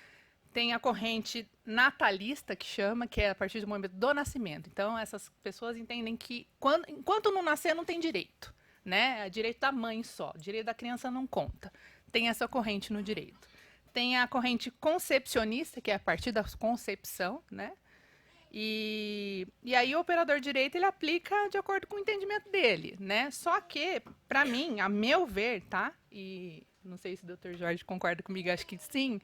tem a corrente natalista, que é a partir do momento do nascimento. Então, essas pessoas entendem que enquanto não nascer, não tem direito. Né? É direito da mãe só, direito da criança não conta. Tem essa corrente no direito. Tem a corrente concepcionista, que é a partir da concepção, né? E aí o operador de direito, ele aplica de acordo com o entendimento dele, né? Só que, para mim, a meu ver, tá? E não sei se o Dr. Jorge concorda comigo, acho que sim.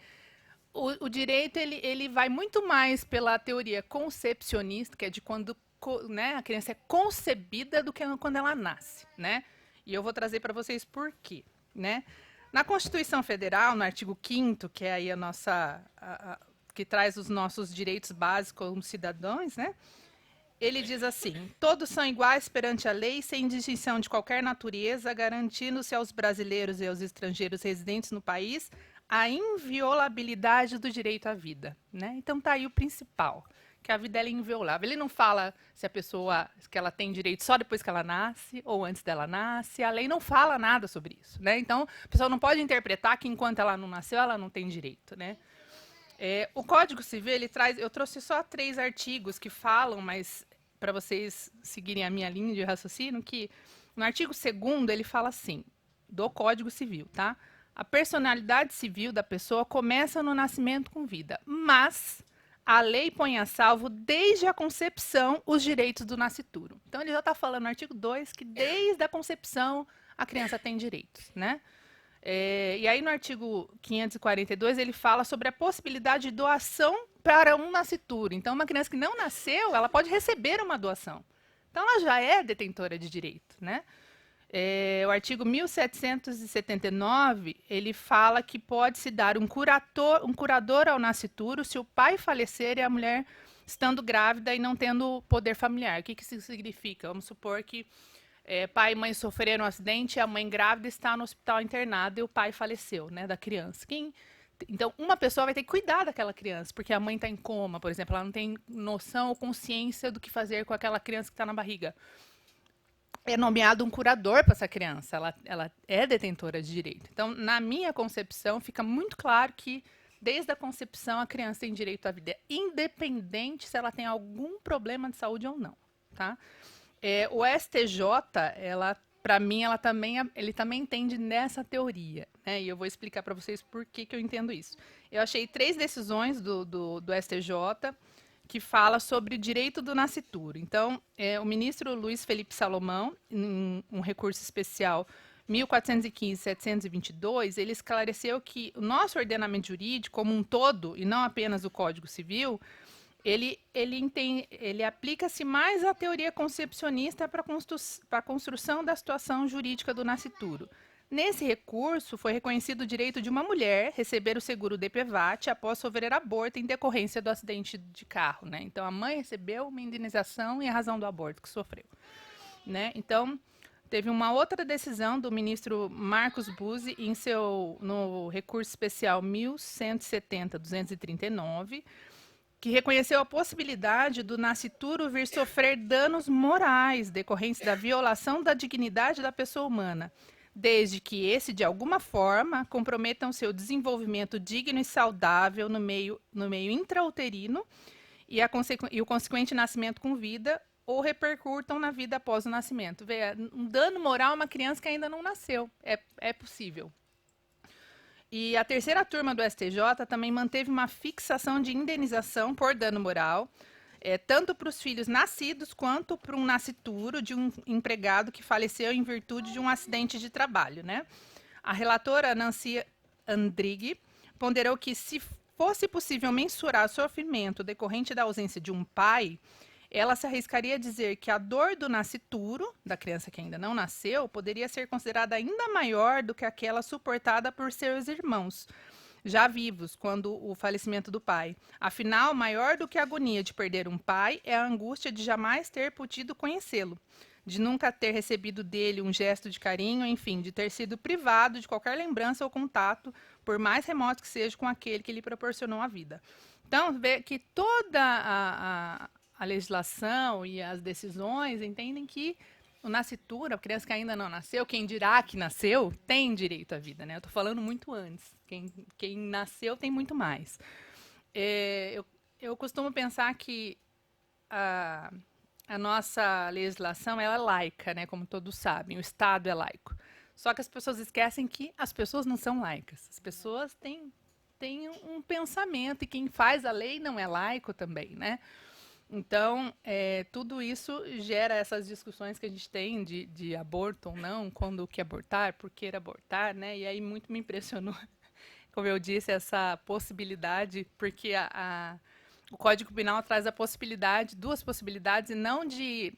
O direito, ele vai muito mais pela teoria concepcionista, que é de quando, né, a criança é concebida, do que quando ela nasce, né? E eu vou trazer para vocês por quê, né? Na Constituição Federal, no artigo 5º, que é aí a nossa que traz os nossos direitos básicos como cidadãos, né? Ele diz assim: todos são iguais perante a lei, sem distinção de qualquer natureza, garantindo-se aos brasileiros e aos estrangeiros residentes no país a inviolabilidade do direito à vida, né? Então tá aí o principal, que a vida ela é inviolável. Ele não fala se a pessoa que ela tem direito só depois que ela nasce ou antes dela nasce. A lei não fala nada sobre isso, né? Então a pessoa não pode interpretar que enquanto ela não nasceu ela não tem direito, né? O Código Civil ele traz, eu trouxe só 3 artigos que falam, mas para vocês seguirem a minha linha de raciocínio, que no artigo 2º ele fala assim, do Código Civil, tá? A personalidade civil da pessoa começa no nascimento com vida, mas a lei põe a salvo desde a concepção os direitos do nascituro. Então ele já está falando no artigo 2 que desde a concepção a criança tem direitos, né? E aí no artigo 542 ele fala sobre a possibilidade de doação para um nascituro. Então uma criança que não nasceu, ela pode receber uma doação. Então ela já é detentora de direito, né? O artigo 1779, ele fala que pode-se dar um curador ao nascituro se o pai falecer e a mulher estando grávida e não tendo poder familiar. O que isso significa? Vamos supor que pai e mãe sofreram um acidente, a mãe grávida está no hospital internada e o pai faleceu, né, da criança. Então, uma pessoa vai ter que cuidar daquela criança, porque a mãe está em coma, por exemplo, ela não tem noção ou consciência do que fazer com aquela criança que está na barriga. É nomeado um curador para essa criança, ela é detentora de direito. Então, na minha concepção, fica muito claro que, desde a concepção, a criança tem direito à vida, independente se ela tem algum problema de saúde ou não, tá? O STJ, para mim, ele também entende nessa teoria, né? E eu vou explicar para vocês por que eu entendo isso. Eu achei 3 decisões do STJ que fala sobre o direito do nascituro. Então, o ministro Luiz Felipe Salomão, em um recurso especial 1415-722, ele esclareceu que o nosso ordenamento jurídico, como um todo, e não apenas o Código Civil, ele aplica-se mais à teoria concepcionista para a construção da situação jurídica do nascituro. Nesse recurso, foi reconhecido o direito de uma mulher receber o seguro DPVAT após sofrer aborto em decorrência do acidente de carro, né? Então, a mãe recebeu uma indenização em razão do aborto que sofreu, né? Então, teve uma outra decisão do ministro Marcos Buzzi no recurso especial 1170-239, que reconheceu a possibilidade do nascituro vir sofrer danos morais decorrentes da violação da dignidade da pessoa humana, desde que esse, de alguma forma, comprometam seu desenvolvimento digno e saudável no meio intrauterino e o consequente nascimento com vida, ou repercutam na vida após o nascimento. Um dano moral a uma criança que ainda não nasceu. É possível. E a 3ª turma do STJ também manteve uma fixação de indenização por dano moral, tanto para os filhos nascidos quanto para um nascituro de um empregado que faleceu em virtude de um acidente de trabalho, né? A relatora Nancy Andrighi ponderou que, se fosse possível mensurar o sofrimento decorrente da ausência de um pai, ela se arriscaria a dizer que a dor do nascituro, da criança que ainda não nasceu, poderia ser considerada ainda maior do que aquela suportada por seus irmãos, já vivos, quando o falecimento do pai. Afinal, maior do que a agonia de perder um pai é a angústia de jamais ter podido conhecê-lo, de nunca ter recebido dele um gesto de carinho, enfim, de ter sido privado de qualquer lembrança ou contato, por mais remoto que seja, com aquele que lhe proporcionou a vida. Então, vê que toda a legislação e as decisões entendem que o nascituro, a criança que ainda não nasceu, quem dirá que nasceu, tem direito à vida, né? Eu estou falando muito antes. Quem nasceu tem muito mais. Eu costumo pensar que a nossa legislação ela é laica, né? Como todos sabem, o Estado é laico. Só que as pessoas esquecem que as pessoas não são laicas. As pessoas têm um pensamento, e quem faz a lei não é laico também, né? Então, tudo isso gera essas discussões que a gente tem de aborto ou não, quando que abortar, por que abortar, né? E aí muito me impressionou, como eu disse, essa possibilidade, porque o Código Penal traz a possibilidade, 2 possibilidades, e não de...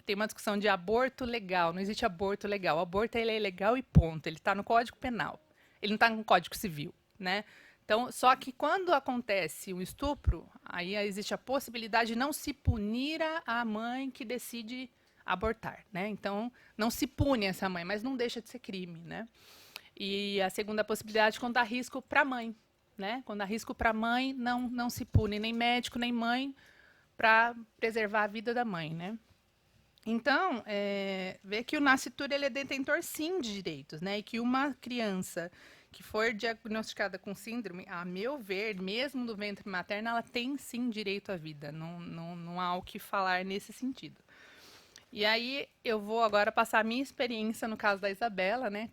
Tem uma discussão de aborto legal, não existe aborto legal. O aborto ele é legal e ponto, ele está no Código Penal, ele não está no Código Civil, né? Então, só que quando acontece o estupro, aí existe a possibilidade de não se punir a mãe que decide abortar, né? Então, não se pune essa mãe, mas não deixa de ser crime, né? E a segunda possibilidade, quando há risco para a mãe, né? Quando há risco para a mãe, não se pune nem médico, nem mãe, para preservar a vida da mãe, né? Então, vê que o nascituro ele é detentor, sim, de direitos, né? E que uma criança que for diagnosticada com síndrome, a meu ver, mesmo no ventre materno, ela tem, sim, direito à vida. Não há o que falar nesse sentido. E aí, eu vou agora passar a minha experiência no caso da Isabela, né?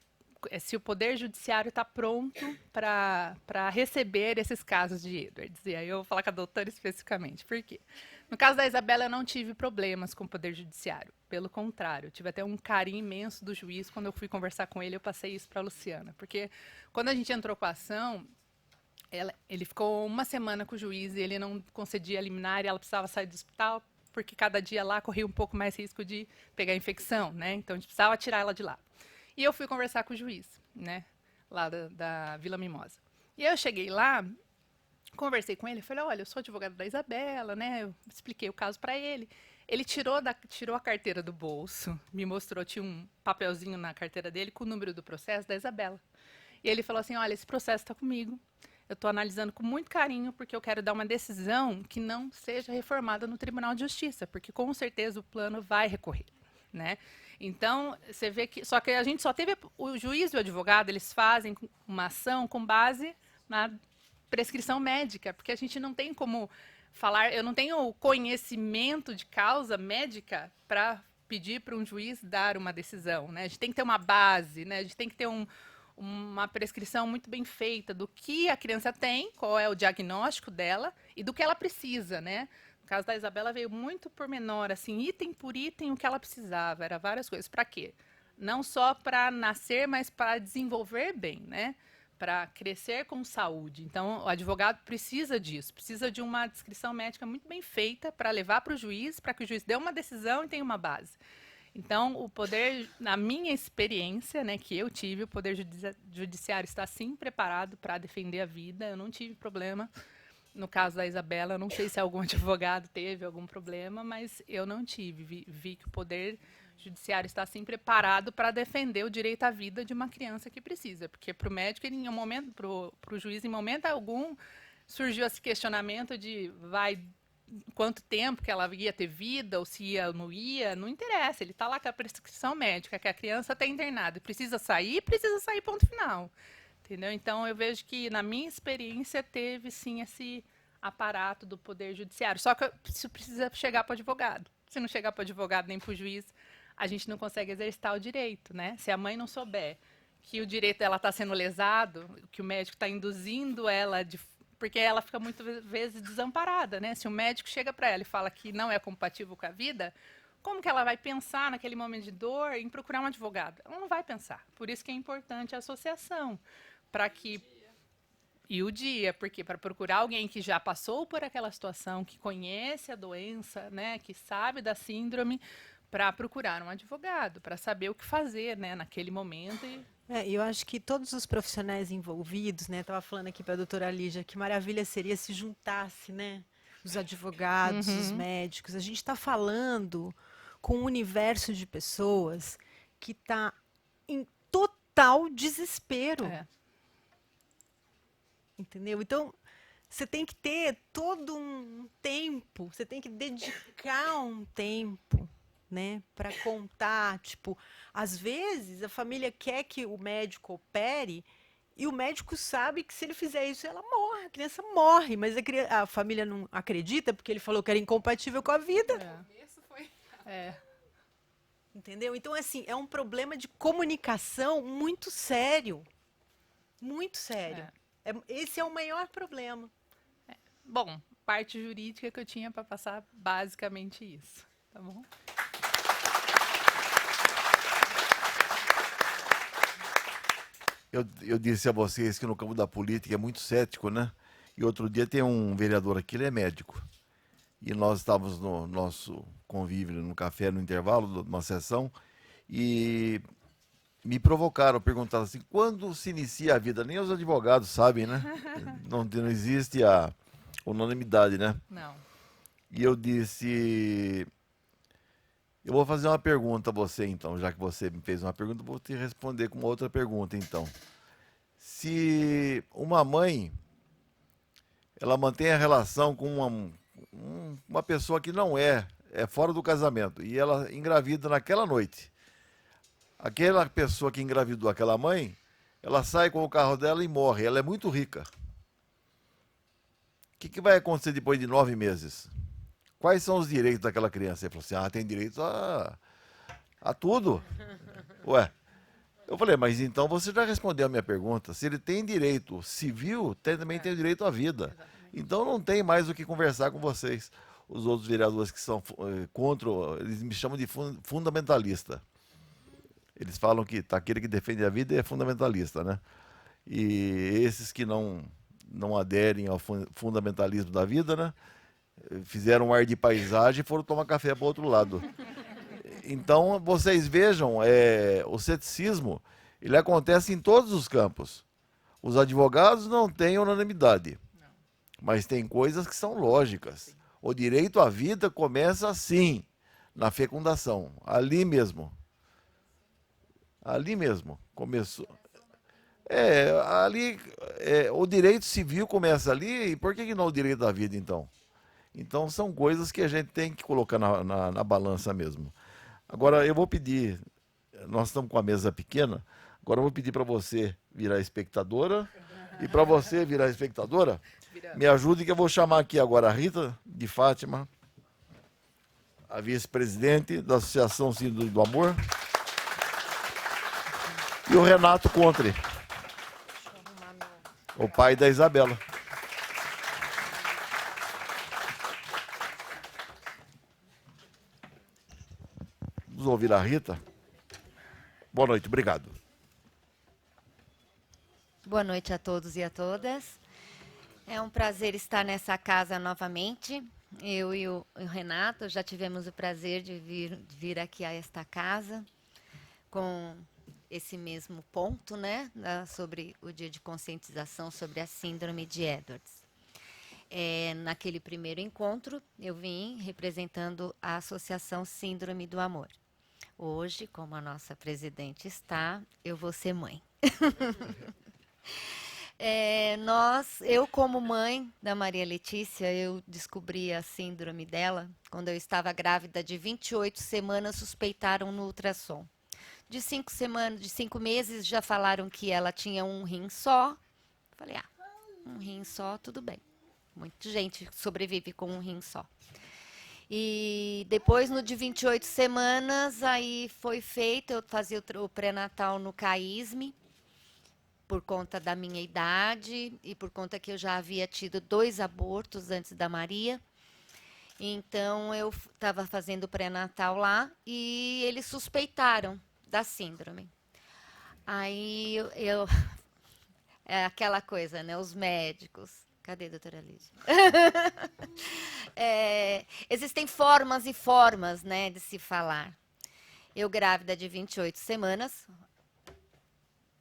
Se o Poder Judiciário está pronto para receber esses casos de Edwards. E aí eu vou falar com a doutora especificamente. Por quê? No caso da Isabela, eu não tive problemas com o Poder Judiciário. Pelo contrário, eu tive até um carinho imenso do juiz. Quando eu fui conversar com ele, eu passei isso para a Luciana. Porque quando a gente entrou com a ação, ele ficou uma semana com o juiz e ele não concedia a liminar e ela precisava sair do hospital, porque cada dia lá corria um pouco mais risco de pegar infecção, né? Então a gente precisava tirar ela de lá. E eu fui conversar com o juiz, né? Lá da Vila Mimosa. E aí eu cheguei lá, conversei com ele, falei, olha, eu sou advogada da Isabela, né? Eu expliquei o caso para ele. Ele tirou a carteira do bolso, me mostrou, tinha um papelzinho na carteira dele com o número do processo da Isabela. E ele falou assim, olha, esse processo está comigo. Eu estou analisando com muito carinho, porque eu quero dar uma decisão que não seja reformada no Tribunal de Justiça, porque com certeza o plano vai recorrer, né? Então, você vê que... Só que a gente só teve... O juiz e o advogado, eles fazem uma ação com base na prescrição médica, porque a gente não tem como falar... Eu não tenho conhecimento de causa médica para pedir para um juiz dar uma decisão, né? A gente tem que ter uma base, né? A gente tem que ter uma prescrição muito bem feita do que a criança tem, qual é o diagnóstico dela e do que ela precisa, né? No caso da Isabela, veio muito pormenor, assim, item por item, o que ela precisava. Era várias coisas. Para quê? Não só para nascer, mas para desenvolver bem, né? Para crescer com saúde. Então, o advogado precisa disso. Precisa de uma descrição médica muito bem feita para levar para o juiz, para que o juiz dê uma decisão e tenha uma base. Então, o poder, na minha experiência, né, que eu tive, o Poder Judiciário está, sim, preparado para defender a vida. Eu não tive problema. No caso da Isabela, eu não sei se algum advogado teve algum problema, mas eu não tive. Vi que o Poder Judiciário está, sim, preparado para defender o direito à vida de uma criança que precisa. Porque para o médico, para o juiz, em momento algum, surgiu esse questionamento de quanto tempo que ela ia ter vida, ou se ia ou não ia, não interessa. Ele está lá com a prescrição médica, que a criança está internada. Precisa sair, ponto final. Entendeu? Então, eu vejo que, na minha experiência, teve, sim, esse aparato do Poder Judiciário. Só que isso precisa chegar para o advogado. Se não chegar para o advogado nem para o juiz, a gente não consegue exercitar o direito, né? Se a mãe não souber que o direito dela está sendo lesado, que o médico está induzindo ela, porque ela fica muitas vezes desamparada, né? Se o médico chega para ela e fala que não é compatível com a vida, como que ela vai pensar naquele momento de dor em procurar um advogado? Ela não vai pensar. Por isso que é importante a associação. E o dia, porque para procurar alguém que já passou por aquela situação, que conhece a doença, né, que sabe da síndrome, para procurar um advogado, para saber o que fazer, né, naquele momento. Eu acho que todos os profissionais envolvidos, né, estava falando aqui para a doutora Lígia, que maravilha seria se juntasse, né, os advogados, os médicos. A gente está falando com um universo de pessoas que está em total desespero. Entendeu? Então, você tem que ter todo um tempo, você tem que dedicar um tempo, né, para contar. Tipo, às vezes a família quer que o médico opere e o médico sabe que se ele fizer isso, ela morre, a criança morre, mas a família não acredita porque ele falou que era incompatível com a vida. Entendeu? Então, assim, é um problema de comunicação muito sério. Muito sério. Esse é o maior problema. Bom, parte jurídica que eu tinha para passar, basicamente isso. Tá bom? Eu disse a vocês que no campo da política é muito cético, né? E outro dia tem um vereador aqui, ele é médico. E nós estávamos no nosso convívio, no café, no intervalo de uma sessão, e me provocaram, perguntaram assim, quando se inicia a vida? Nem os advogados sabem, né? Não existe a unanimidade, né? Não. E eu disse, eu vou fazer uma pergunta a você então, já que você me fez uma pergunta, eu vou te responder com uma outra pergunta então. Se uma mãe, ela mantém a relação com uma pessoa que não é fora do casamento, e ela engravida naquela noite, aquela pessoa que engravidou aquela mãe, ela sai com o carro dela e morre, ela é muito rica. O que vai acontecer depois de 9 meses? Quais são os direitos daquela criança? Ele falou assim, tem direito a tudo. Ué, eu falei, mas então você já respondeu a minha pergunta. Se ele tem direito civil, também tem o direito à vida. Então não tem mais o que conversar com vocês. Os outros vereadores que são contra, eles me chamam de fundamentalista. Eles falam que aquele que defende a vida é fundamentalista, né? E esses que não aderem ao fundamentalismo da vida, né? Fizeram um ar de paisagem e foram tomar café para o outro lado. Então, vocês vejam, o ceticismo, ele acontece em todos os campos. Os advogados não têm unanimidade, mas tem coisas que são lógicas. O direito à vida começa assim, na fecundação, ali mesmo. Ali mesmo começou. O direito civil começa ali, e por que não o direito à vida, então? Então, são coisas que a gente tem que colocar na balança mesmo. Agora, eu vou pedir, nós estamos com a mesa pequena, agora eu vou pedir para você virar espectadora, e para você virar espectadora, me ajude que eu vou chamar aqui agora a Rita de Fátima, a vice-presidente da Associação Síndrome do Amor, e o Renato Contre, o pai da Isabela. Vamos ouvir a Rita. Boa noite, obrigado. Boa noite a todos e a todas. É um prazer estar nessa casa novamente. Eu e o Renato já tivemos o prazer de vir aqui a esta casa com esse mesmo ponto, né, sobre o dia de conscientização sobre a síndrome de Edwards. Naquele primeiro encontro, eu vim representando a Associação Síndrome do Amor. Hoje, como a nossa presidente está, eu vou ser mãe. Eu como mãe da Maria Letícia, eu descobri a síndrome dela quando eu estava grávida de 28 semanas, suspeitaram no ultrassom. De 5 meses, já falaram que ela tinha um rim só. Falei, um rim só, tudo bem. Muita gente sobrevive com um rim só. E depois, no de 28 semanas, aí foi feito, eu fazia o pré-natal no CAISME, por conta da minha idade e por conta que eu já havia tido 2 abortos antes da Maria. Então, eu estava fazendo o pré-natal lá e eles suspeitaram da síndrome. Aí, é aquela coisa, né? Os médicos. Cadê a doutora Lídia? Existem formas e formas, né, de se falar. Eu grávida de 28 semanas,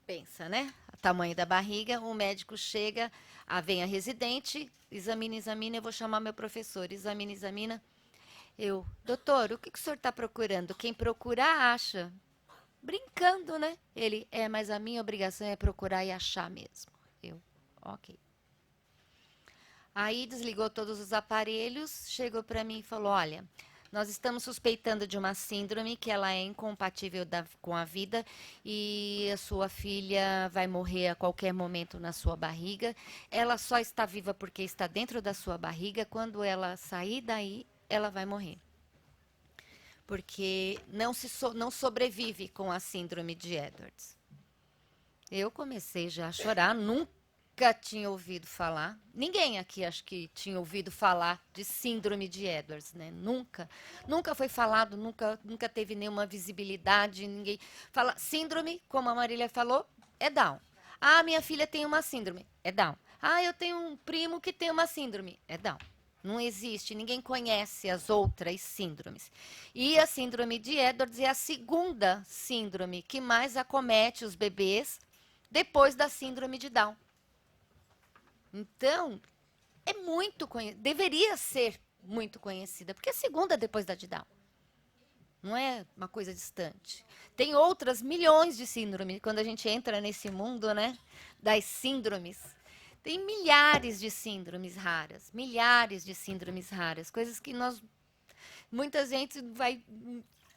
pensa, né? O tamanho da barriga, o médico chega, vem a residente, examina, eu vou chamar meu professor, examina. Eu, doutor, o que o senhor está procurando? Quem procura, acha. Brincando, né? Ele, mas a minha obrigação é procurar e achar mesmo. Eu, ok. Aí desligou todos os aparelhos, chegou para mim e falou, olha, nós estamos suspeitando de uma síndrome que ela é incompatível com a vida e a sua filha vai morrer a qualquer momento na sua barriga. Ela só está viva porque está dentro da sua barriga. Quando ela sair daí, ela vai morrer. Porque não sobrevive com a síndrome de Edwards. Eu comecei já a chorar, nunca tinha ouvido falar. Ninguém aqui acho que tinha ouvido falar de síndrome de Edwards, né? Nunca foi falado, nunca teve nenhuma visibilidade, ninguém fala. Síndrome, como a Marília falou, é Down. Minha filha tem uma síndrome, é Down. Eu tenho um primo que tem uma síndrome, é Down. Não existe, ninguém conhece as outras síndromes. E a síndrome de Edwards é a segunda síndrome que mais acomete os bebês depois da síndrome de Down. Então, é muito deveria ser muito conhecida, porque é a segunda depois da de Down. Não é uma coisa distante. Tem outras milhões de síndromes. Quando a gente entra nesse mundo, né, das síndromes, tem milhares de síndromes raras. Milhares de síndromes raras. Coisas que muita gente vai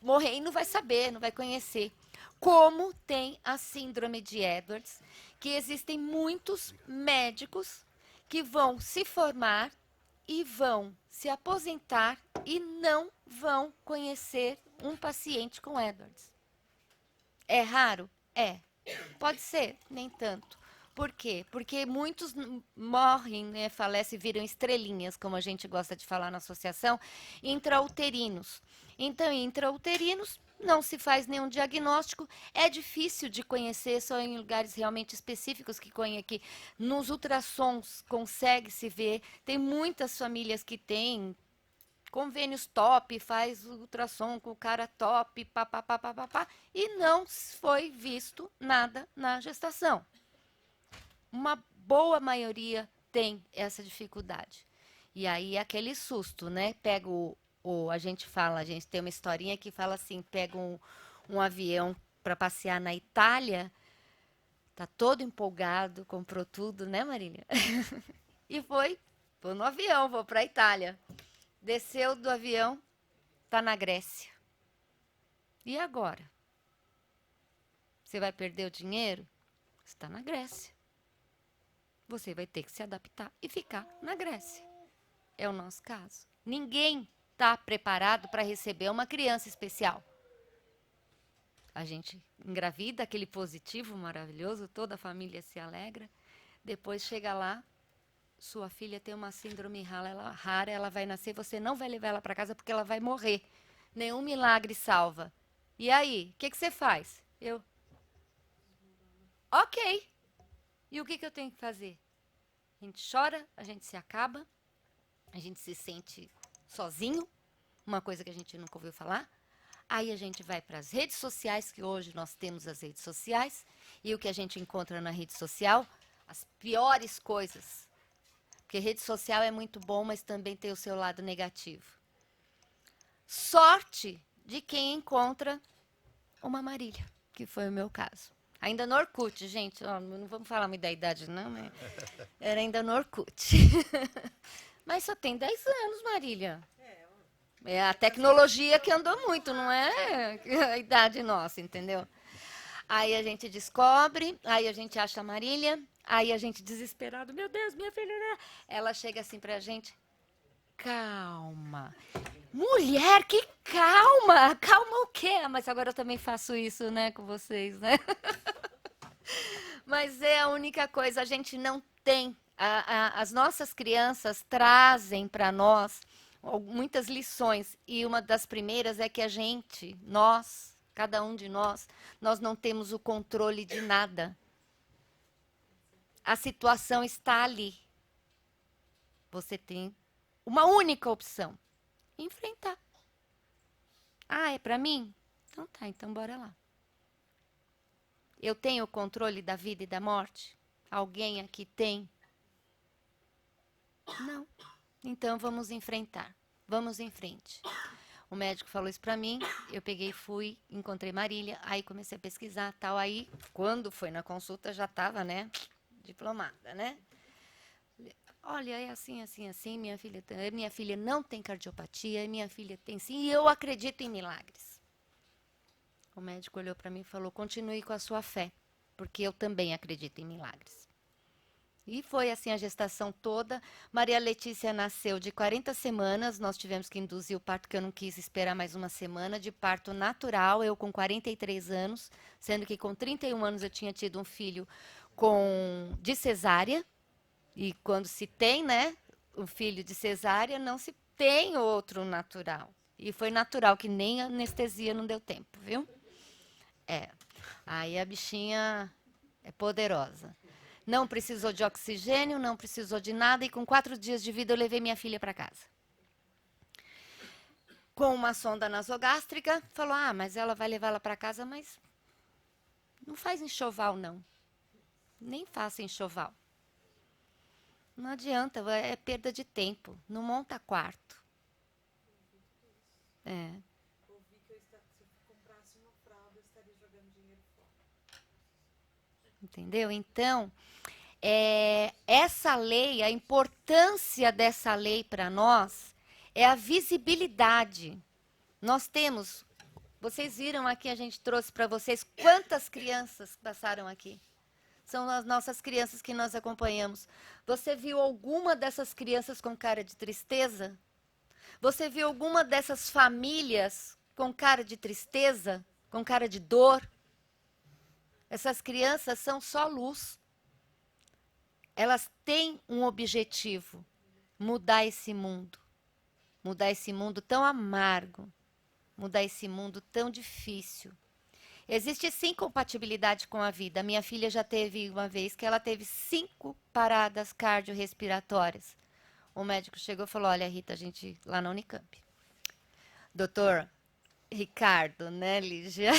morrer e não vai saber, não vai conhecer. Como tem a síndrome de Edwards, que existem muitos médicos que vão se formar e vão se aposentar e não vão conhecer um paciente com Edwards. É raro? É. Pode ser? Nem tanto. Por quê? Porque muitos morrem, né, falecem, viram estrelinhas, como a gente gosta de falar na associação, intrauterinos. Então, intrauterinos, não se faz nenhum diagnóstico, é difícil de conhecer, só em lugares realmente específicos que nos ultrassons consegue-se ver. Tem muitas famílias que têm convênios top, faz ultrassom com o cara top, papapá, e não foi visto nada na gestação. Uma boa maioria tem essa dificuldade. E aí aquele susto, né? Pega a gente tem uma historinha que fala assim, pega um avião para passear na Itália, tá todo empolgado, comprou tudo, né, Marília? E vou no avião, vou para a Itália. Desceu do avião, tá na Grécia. E agora? Você vai perder o dinheiro? Está na Grécia. Você vai ter que se adaptar e ficar na Grécia. É o nosso caso. Ninguém está preparado para receber uma criança especial. A gente engravida, aquele positivo maravilhoso, toda a família se alegra. Depois chega lá, sua filha tem uma síndrome rara, ela vai nascer, você não vai levar ela para casa porque ela vai morrer. Nenhum milagre salva. E aí, o que você faz? Ok. E o que eu tenho que fazer? A gente chora, a gente se acaba, a gente se sente sozinho, uma coisa que a gente nunca ouviu falar. Aí a gente vai para as redes sociais, que hoje nós temos as redes sociais, e o que a gente encontra na rede social, as piores coisas. Porque rede social é muito bom, mas também tem o seu lado negativo. Sorte de quem encontra uma Marília, que foi o meu caso. Ainda no Orkut, gente, não vamos falar muito da idade, não, mas era ainda no Orkut. Mas só tem 10 anos, Marília. É a tecnologia que andou muito, não é a idade nossa, entendeu? Aí a gente descobre, aí a gente acha a Marília, aí a gente desesperado, meu Deus, minha filha... Ela chega assim pra gente, calma. Mulher, que calma! Calma o quê? Mas agora eu também faço isso, né, com vocês, né? Mas é a única coisa, a gente não tem. As nossas crianças trazem para nós muitas lições. E uma das primeiras é que cada um de nós não temos o controle de nada. A situação está ali. Você tem uma única opção. Enfrentar. Ah, é para mim? Então tá, então bora lá. Eu tenho o controle da vida e da morte? Alguém aqui tem? Não. Então vamos enfrentar. Vamos em frente. O médico falou isso para mim, eu peguei, fui, encontrei Marília, aí comecei a pesquisar, tal, aí quando foi na consulta já estava, né, diplomada, né? Olha, é assim, assim, assim, minha filha não tem cardiopatia, minha filha tem sim, e eu acredito em milagres. O médico olhou para mim e falou, continue com a sua fé, porque eu também acredito em milagres. E foi assim a gestação toda. Maria Letícia nasceu de 40 semanas, nós tivemos que induzir o parto, porque eu não quis esperar mais uma semana, de parto natural, eu com 43 anos, sendo que com 31 anos eu tinha tido um filho de cesárea, e quando se tem, né, um filho de cesárea, não se tem outro natural. E foi natural, que nem anestesia não deu tempo, viu? Aí a bichinha é poderosa. Não precisou de oxigênio, não precisou de nada, e com 4 dias de vida eu levei minha filha para casa. Com uma sonda nasogástrica, falou, mas ela vai levá-la para casa, mas não faz enxoval, não. Nem faça enxoval. Não adianta, é perda de tempo. Não monta quarto. Ouvi que se eu comprasse uma fralda, eu estaria jogando dinheiro fora. Entendeu? Então, essa lei, a importância dessa lei para nós é a visibilidade. Nós temos, vocês viram aqui, a gente trouxe para vocês quantas crianças passaram aqui. São as nossas crianças que nós acompanhamos. Você viu alguma dessas crianças com cara de tristeza? Você viu alguma dessas famílias com cara de tristeza, com cara de dor? Essas crianças são só luz. Elas têm um objetivo: mudar esse mundo. Mudar esse mundo tão amargo. Mudar esse mundo tão difícil. Existe sim compatibilidade com a vida. A minha filha já teve uma vez que ela teve 5 paradas cardiorrespiratórias. O médico chegou e falou, olha, Rita, a gente lá na Unicamp. Doutor Ricardo, né, Lígia?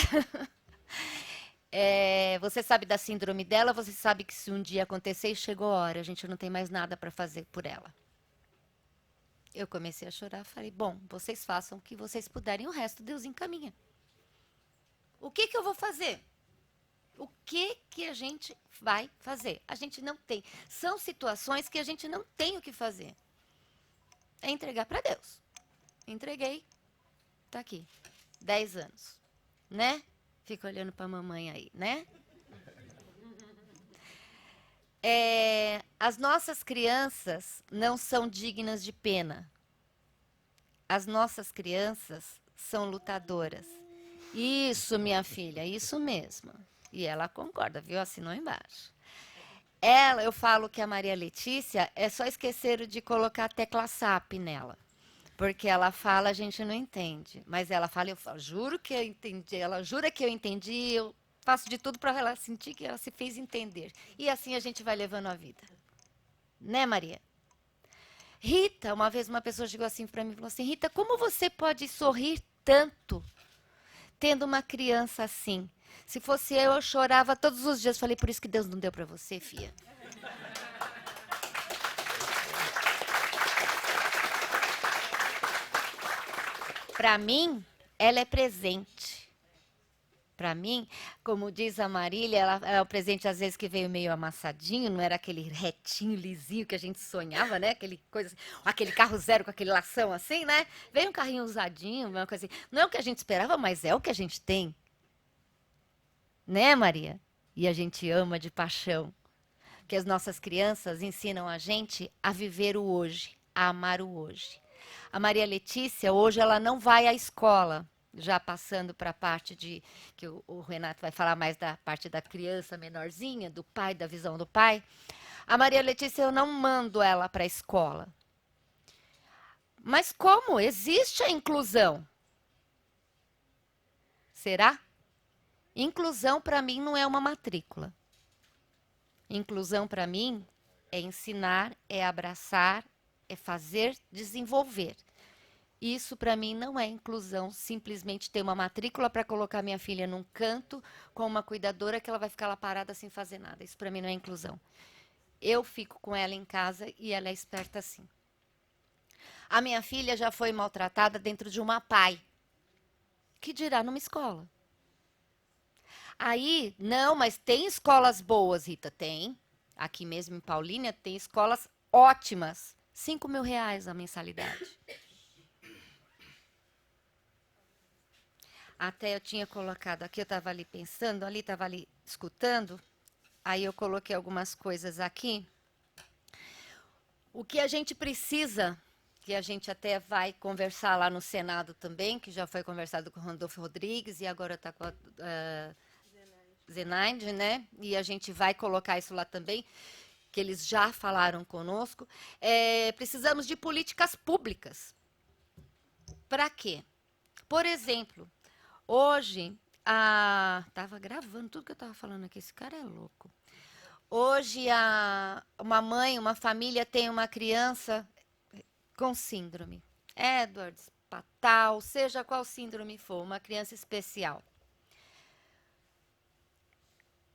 Você sabe da síndrome dela, você sabe que se um dia acontecer e chegou a hora, a gente não tem mais nada para fazer por ela. Eu comecei a chorar, falei, bom, vocês façam o que vocês puderem, o resto Deus encaminha. O que eu vou fazer? O que a gente vai fazer? A gente não tem. São situações que a gente não tem o que fazer. É entregar para Deus. Entreguei. Tá aqui. 10 anos. Né? Fica olhando para a mamãe aí, né? As nossas crianças não são dignas de pena. As nossas crianças são lutadoras. Isso, minha filha, isso mesmo. E ela concorda, viu? Assinou embaixo. Eu falo que a Maria Letícia é só esqueceram de colocar a tecla SAP nela. Porque ela fala, a gente não entende. Mas ela fala, eu falo, juro que eu entendi. Ela jura que eu entendi, eu faço de tudo para ela sentir que ela se fez entender. E assim a gente vai levando a vida. Né, Maria? Rita, uma vez uma pessoa chegou assim para mim e falou assim, Rita, como você pode sorrir tanto tendo uma criança assim? Se fosse eu chorava todos os dias. Falei, por isso que Deus não deu para você, filha. Para mim, ela é presente. Para mim, como diz a Marília, ela é o presente às vezes que veio meio amassadinho, não era aquele retinho, lisinho que a gente sonhava, né? Aquele carro zero com aquele lação assim, né? Veio um carrinho usadinho, uma coisa assim. Não é o que a gente esperava, mas é o que a gente tem. Né, Maria? E a gente ama de paixão. Porque as nossas crianças ensinam a gente a viver o hoje, a amar o hoje. A Maria Letícia, hoje, ela não vai à escola, já passando para a parte de, que o Renato vai falar mais da parte da criança menorzinha, do pai, da visão do pai. A Maria Letícia, eu não mando ela para a escola. Mas como? Existe a inclusão. Será? Inclusão, para mim, não é uma matrícula. Inclusão, para mim, é ensinar, é abraçar, é fazer, desenvolver. Isso, para mim, não é inclusão, simplesmente ter uma matrícula para colocar minha filha num canto com uma cuidadora que ela vai ficar lá parada sem fazer nada. Isso, para mim, não é inclusão. Eu fico com ela em casa e ela é esperta assim. A minha filha já foi maltratada dentro de uma PAI. Que dirá numa escola? Aí, não, mas tem escolas boas, Rita, tem. Aqui mesmo em Paulínia tem escolas ótimas. R$5.000 a mensalidade. Até eu tinha colocado aqui, eu estava ali pensando, ali estava ali escutando. Aí eu coloquei algumas coisas aqui. O que a gente precisa, que a gente até vai conversar lá no Senado também, que já foi conversado com o Randolfo Rodrigues e agora está com a Zenaide, né? E a gente vai colocar isso lá também, que eles já falaram conosco. Precisamos de políticas públicas. Para quê? Por exemplo, hoje, estava gravando tudo que eu estava falando aqui, esse cara é louco. Hoje, uma mãe, uma família tem uma criança com síndrome. Edwards, Patal, seja qual síndrome for, uma criança especial.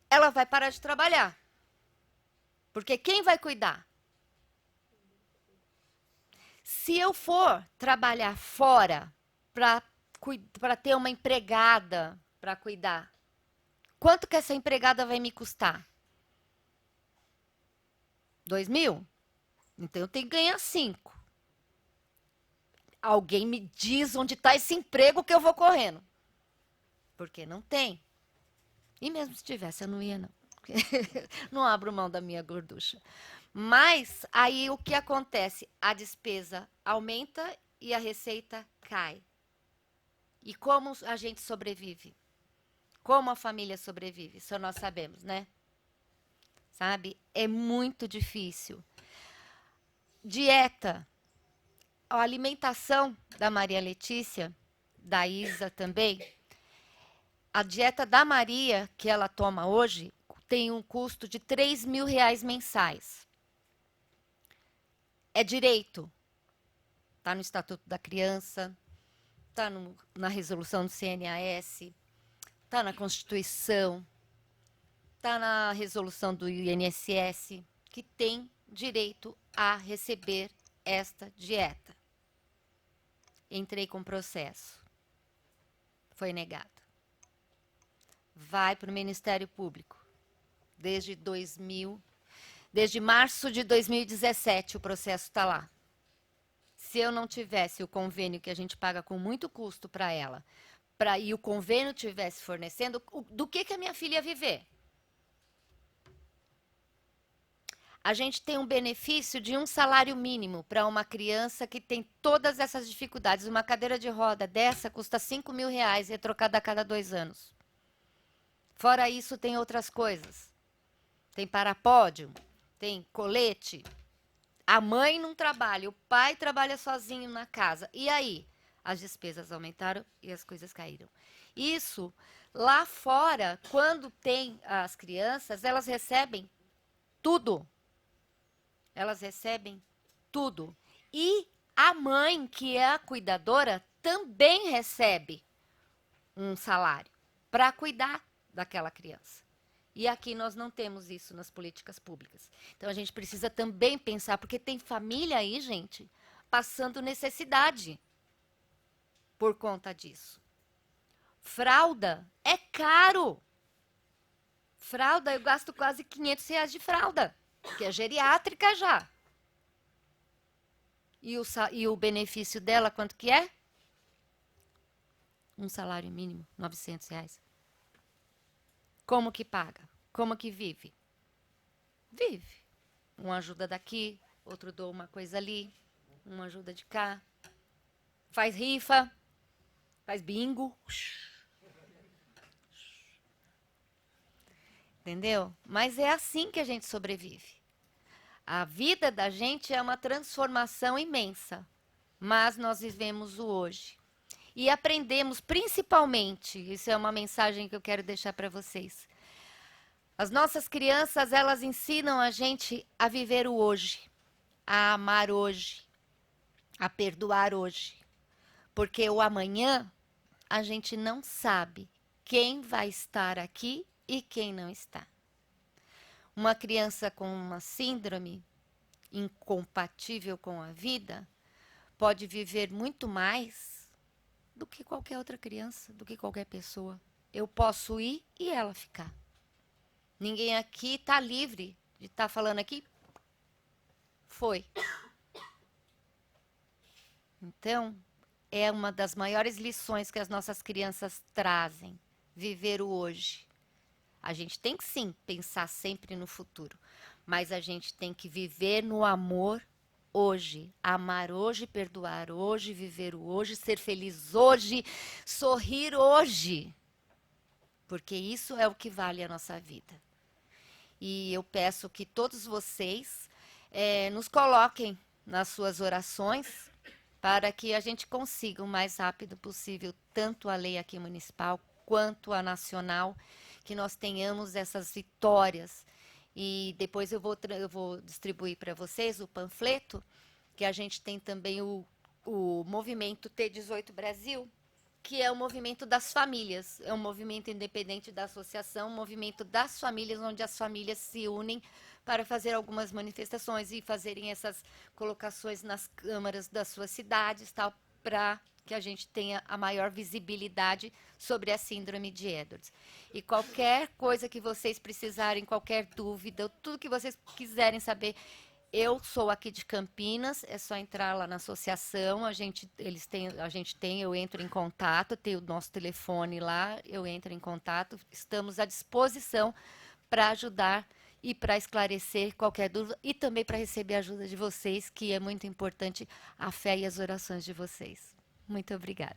Ela vai parar de trabalhar. Porque quem vai cuidar? Se eu for trabalhar fora para ter uma empregada para cuidar, quanto que essa empregada vai me custar? 2.000? Então eu tenho que ganhar 5. Alguém me diz onde está esse emprego que eu vou correndo. Porque não tem. E mesmo se tivesse, eu não ia, não. Não abro mão da minha gorducha. Mas aí o que acontece? A despesa aumenta e a receita cai. E como a gente sobrevive? Como a família sobrevive? Só nós sabemos, né? Sabe? É muito difícil. Dieta. A alimentação da Maria Letícia, da Isa também. A dieta da Maria, que ela toma hoje, tem um custo de R$3.000 mensais. É direito. Está no Estatuto da Criança, está na resolução do CNAS, está na Constituição, está na resolução do INSS, que tem direito a receber esta dieta. Entrei com processo. Foi negado. Vai para o Ministério Público. Desde março de 2017 o processo está lá. Se eu não tivesse o convênio que a gente paga com muito custo para ela, e o convênio tivesse fornecendo, do que a minha filha ia viver? A gente tem um benefício de um salário mínimo para uma criança que tem todas essas dificuldades. Uma cadeira de roda dessa custa R$5.000 e é trocada a cada 2 anos. Fora isso, tem outras coisas. Tem parapódio, tem colete. A mãe não trabalha, o pai trabalha sozinho na casa. E aí? As despesas aumentaram e as coisas caíram. Isso, lá fora, quando tem as crianças, elas recebem tudo. Elas recebem tudo. E a mãe, que é a cuidadora, também recebe um salário para cuidar daquela criança. E aqui nós não temos isso nas políticas públicas. Então a gente precisa também pensar, porque tem família aí, gente, passando necessidade por conta disso. Fralda é caro. Fralda, eu gasto quase R$500 de fralda, que é geriátrica já. E o benefício dela, quanto que é? Um salário mínimo, R$900. Como que paga? Como que vive? Vive. Um ajuda daqui, outro doa uma coisa ali, um ajuda de cá. Faz rifa, faz bingo. Entendeu? Mas é assim que a gente sobrevive. A vida da gente é uma transformação imensa, mas nós vivemos o hoje. E aprendemos principalmente, isso é uma mensagem que eu quero deixar para vocês. As nossas crianças, elas ensinam a gente a viver o hoje, a amar hoje, a perdoar hoje. Porque o amanhã, a gente não sabe quem vai estar aqui e quem não está. Uma criança com uma síndrome incompatível com a vida pode viver muito mais do que qualquer outra criança, do que qualquer pessoa. Eu posso ir e ela ficar. Ninguém aqui está livre de estar falando aqui. Foi. Então, é uma das maiores lições que as nossas crianças trazem. Viver o hoje. A gente tem que, sim, pensar sempre no futuro. Mas a gente tem que viver no amor hoje. Amar hoje, perdoar hoje, viver o hoje, ser feliz hoje, sorrir hoje. Porque isso é o que vale a nossa vida. E eu peço que todos vocês nos coloquem nas suas orações para que a gente consiga o mais rápido possível, tanto a lei aqui municipal quanto a nacional, que nós tenhamos essas vitórias E depois eu vou distribuir para vocês o panfleto, que a gente tem também o movimento T18 Brasil, que é o movimento das famílias. É um movimento independente da associação, um movimento das famílias, onde as famílias se unem para fazer algumas manifestações e fazerem essas colocações nas câmaras das suas cidades, tal, para que a gente tenha a maior visibilidade sobre a síndrome de Edwards. E qualquer coisa que vocês precisarem, qualquer dúvida, tudo que vocês quiserem saber, eu sou aqui de Campinas, é só entrar lá na associação, eu entro em contato, tem o nosso telefone lá, eu entro em contato, estamos à disposição para ajudar e para esclarecer qualquer dúvida e também para receber a ajuda de vocês, que é muito importante a fé e as orações de vocês. Muito obrigada.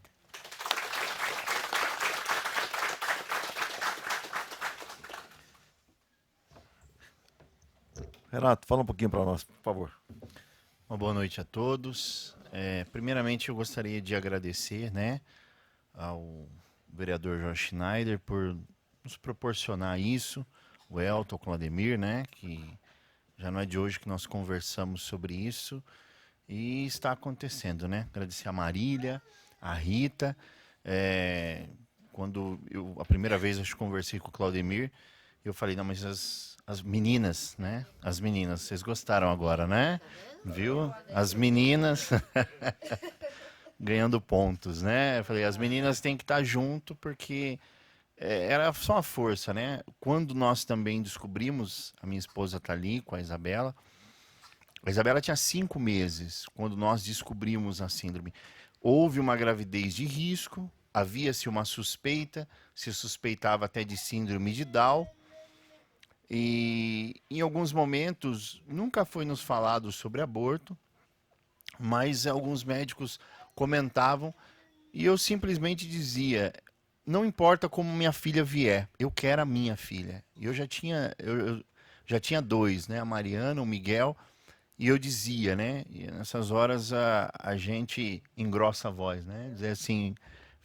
Renato, fala um pouquinho para nós, por favor. Uma boa noite a todos. Primeiramente, eu gostaria de agradecer, né, ao vereador Jorge Schneider por nos proporcionar isso, o Elton, o Claudemir, né, que já não é de hoje que nós conversamos sobre isso, e está acontecendo, né? Agradecer a Marília, a Rita. Quando a primeira vez eu conversei com o Claudemir, eu falei, não, mas as meninas, né? As meninas, vocês gostaram agora, né? Viu? As meninas ganhando pontos, né? Eu falei, as meninas têm que estar junto porque era só uma força, né? Quando nós também descobrimos, a minha esposa está ali com a Isabela tinha 5 meses quando nós descobrimos a síndrome. Houve uma gravidez de risco, havia-se uma suspeita, se suspeitava até de síndrome de Down. E em alguns momentos nunca foi nos falado sobre aborto, mas alguns médicos comentavam e eu simplesmente dizia, não importa como minha filha vier, eu quero a minha filha. Eu já tinha 2, né, a Mariana, o Miguel, e eu dizia, né, e nessas horas a gente engrossa a voz, né, dizer assim,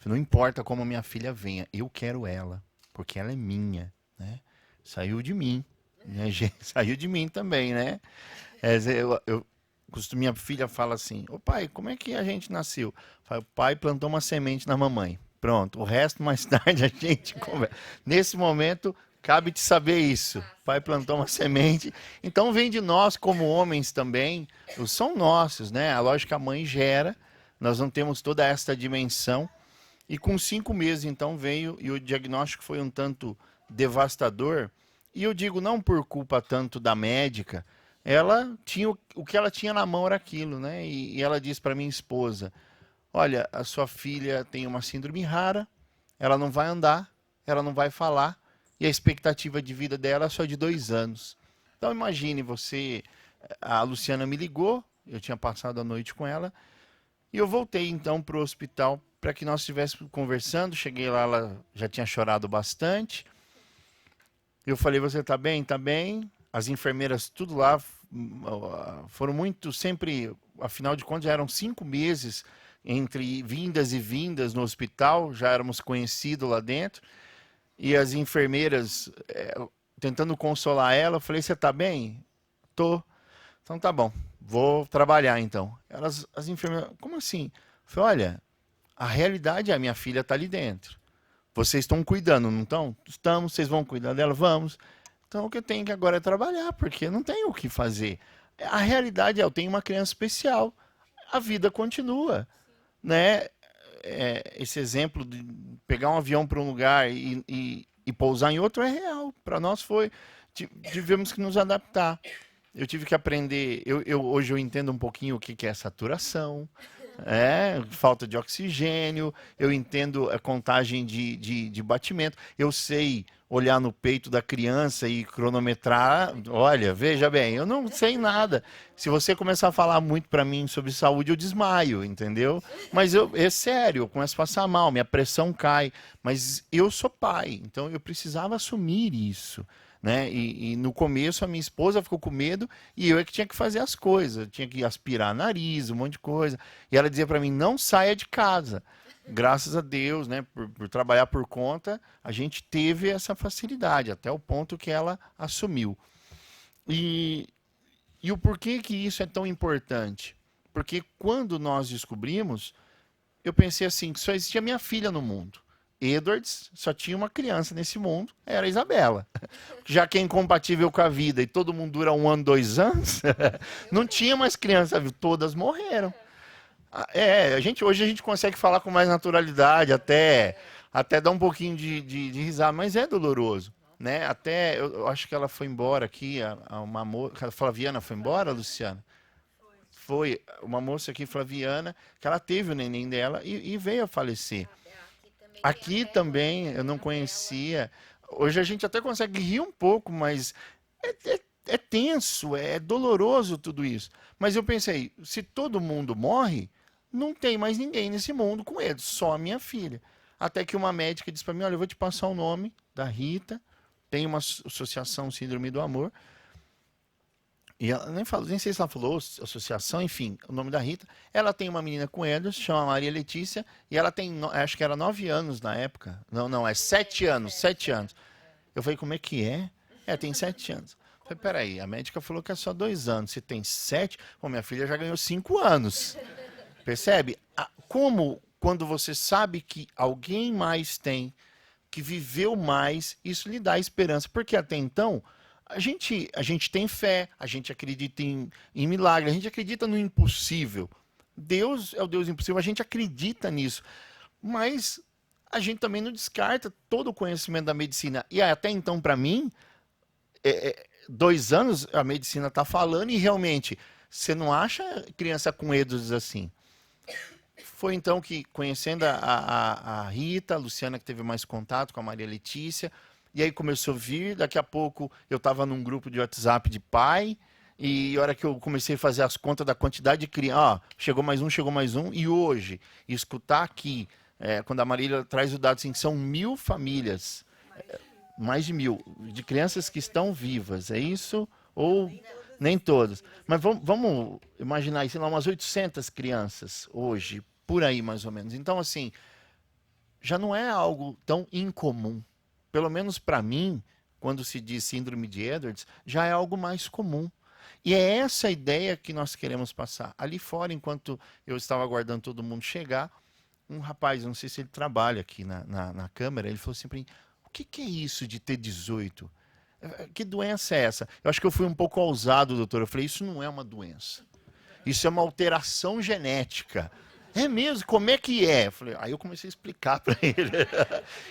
não importa como minha filha venha, eu quero ela, porque ela é minha, né. Saiu de mim, né, gente? Saiu de mim também, né? Minha filha fala assim, ô pai, como é que a gente nasceu? O pai plantou uma semente na mamãe. Pronto, o resto mais tarde a gente conversa. Nesse momento, cabe te saber isso. O pai plantou uma semente. Então vem de nós como homens também, são nossos, né? A lógica a mãe gera, nós não temos toda esta dimensão. E com 5 meses, então, veio, e o diagnóstico foi um tanto devastador, e eu digo não por culpa tanto da médica, ela tinha o que ela tinha na mão era aquilo, né? E ela disse para minha esposa, olha, a sua filha tem uma síndrome rara, ela não vai andar, ela não vai falar, e a expectativa de vida dela é só de 2 anos. Então imagine você, a Luciana me ligou, eu tinha passado a noite com ela, e eu voltei então para o hospital para que nós estivéssemos conversando. Cheguei lá, ela já tinha chorado bastante. Eu falei, você está bem? Está bem. As enfermeiras, tudo lá, foram muito, sempre, afinal de contas, já eram 5 meses entre vindas e vindas no hospital, já éramos conhecidos lá dentro. E as enfermeiras, tentando consolar ela, eu falei, você está bem? Tô. Então tá bom, vou trabalhar então. As enfermeiras, como assim? Eu falei, olha, a realidade é a minha filha está ali dentro. Vocês estão cuidando, não estão? Estamos, vocês vão cuidar dela? Vamos. Então o que eu tenho que agora é trabalhar, porque eu não tenho o que fazer. A realidade é, eu tenho uma criança especial. A vida continua, né? Esse exemplo de pegar um avião para um lugar e pousar em outro é real. Para nós foi, tivemos que nos adaptar. Eu tive que aprender, hoje eu entendo um pouquinho o que é saturação, falta de oxigênio, eu entendo a contagem de batimento, eu sei olhar no peito da criança e cronometrar. Olha, veja bem, eu não sei nada. Se você começar a falar muito para mim sobre saúde, eu desmaio, entendeu? Mas é sério, eu começo a passar mal, minha pressão cai, mas eu sou pai, então eu precisava assumir isso. Né? E no começo a minha esposa ficou com medo e eu é que tinha que fazer as coisas, eu tinha que aspirar nariz, um monte de coisa. E ela dizia para mim, não saia de casa. Graças a Deus, né, por trabalhar por conta, a gente teve essa facilidade, até o ponto que ela assumiu. E o porquê que isso é tão importante? Porque quando nós descobrimos, eu pensei assim, que só existia minha filha no mundo. Edwards só tinha uma criança nesse mundo, era a Isabela. Já que é incompatível com a vida e todo mundo dura 1 ano, 2 anos, não tinha mais criança, viu? Todas morreram. Hoje a gente consegue falar com mais naturalidade, até dar um pouquinho de risada, mas é doloroso. Né? Até, eu acho que ela foi embora aqui, uma moça, a Flaviana foi embora, Luciana? Foi uma moça aqui, Flaviana, que ela teve o neném dela e veio a falecer. Aqui também, eu não conhecia. Hoje a gente até consegue rir um pouco, mas é tenso, é doloroso tudo isso. Mas eu pensei, se todo mundo morre, não tem mais ninguém nesse mundo com ele, só a minha filha. Até que uma médica disse para mim, olha, eu vou te passar o nome da Rita, tem uma associação Síndrome do Amor. E ela nem sei se ela falou associação, enfim, o nome da Rita. Ela tem uma menina com Edwards, chama Maria Letícia, e ela tem, acho que era 9 anos na época. Não, é 7 anos, 7 anos. Eu falei, como é que é? Tem 7 anos. Eu falei, peraí, a médica falou que é só 2 anos. Se tem 7, bom, minha filha já ganhou 5 anos. Percebe? Como quando você sabe que alguém mais tem, que viveu mais, isso lhe dá esperança. Porque até então, a gente tem fé, a gente acredita em milagre, a gente acredita no impossível. Deus é o Deus impossível, a gente acredita nisso. Mas a gente também não descarta todo o conhecimento da medicina. E até então, para mim, 2 anos a medicina está falando e realmente, você não acha criança com Edwards assim? Foi então que, conhecendo a Rita, a Luciana, que teve mais contato com a Maria Letícia, e aí começou a vir, daqui a pouco eu estava num grupo de WhatsApp de pai, e a hora que eu comecei a fazer as contas da quantidade de crianças, chegou mais um, e hoje, escutar aqui, quando a Marília traz o dado assim, são 1000 famílias, mais de 1000, de crianças que estão vivas, é isso? Ou nem todas. Mas vamos imaginar, sei lá, umas 800 crianças hoje, por aí mais ou menos. Então, assim, já não é algo tão incomum. Pelo menos para mim, quando se diz síndrome de Edwards, já é algo mais comum. E é essa a ideia que nós queremos passar. Ali fora, enquanto eu estava aguardando todo mundo chegar, um rapaz, não sei se ele trabalha aqui na Câmara, ele falou assim para mim, o que é isso de ter 18? Que doença é essa? Eu acho que eu fui um pouco ousado, doutor. Eu falei, isso não é uma doença. Isso é uma alteração genética. É mesmo? Como é que é? Eu falei, aí eu comecei a explicar para ele.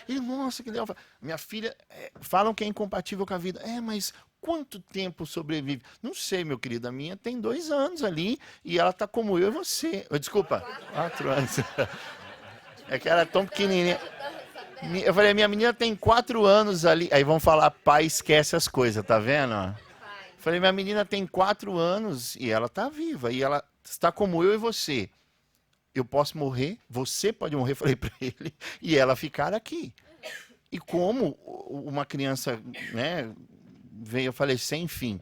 Ele, nossa, que legal. Minha filha, falam que é incompatível com a vida. Mas quanto tempo sobrevive? Não sei, meu querido. A minha tem 2 anos ali e ela tá como eu e você. Desculpa, 4 anos. É que ela é tão pequenininha. Eu falei, minha menina tem 4 anos ali. Aí vão falar, pai, esquece as coisas, tá vendo? Eu falei, minha menina tem 4 anos e ela tá viva. E ela está como eu e você. Eu posso morrer, você pode morrer, falei para ele, e ela ficar aqui. E como uma criança, né, veio a falecer, enfim,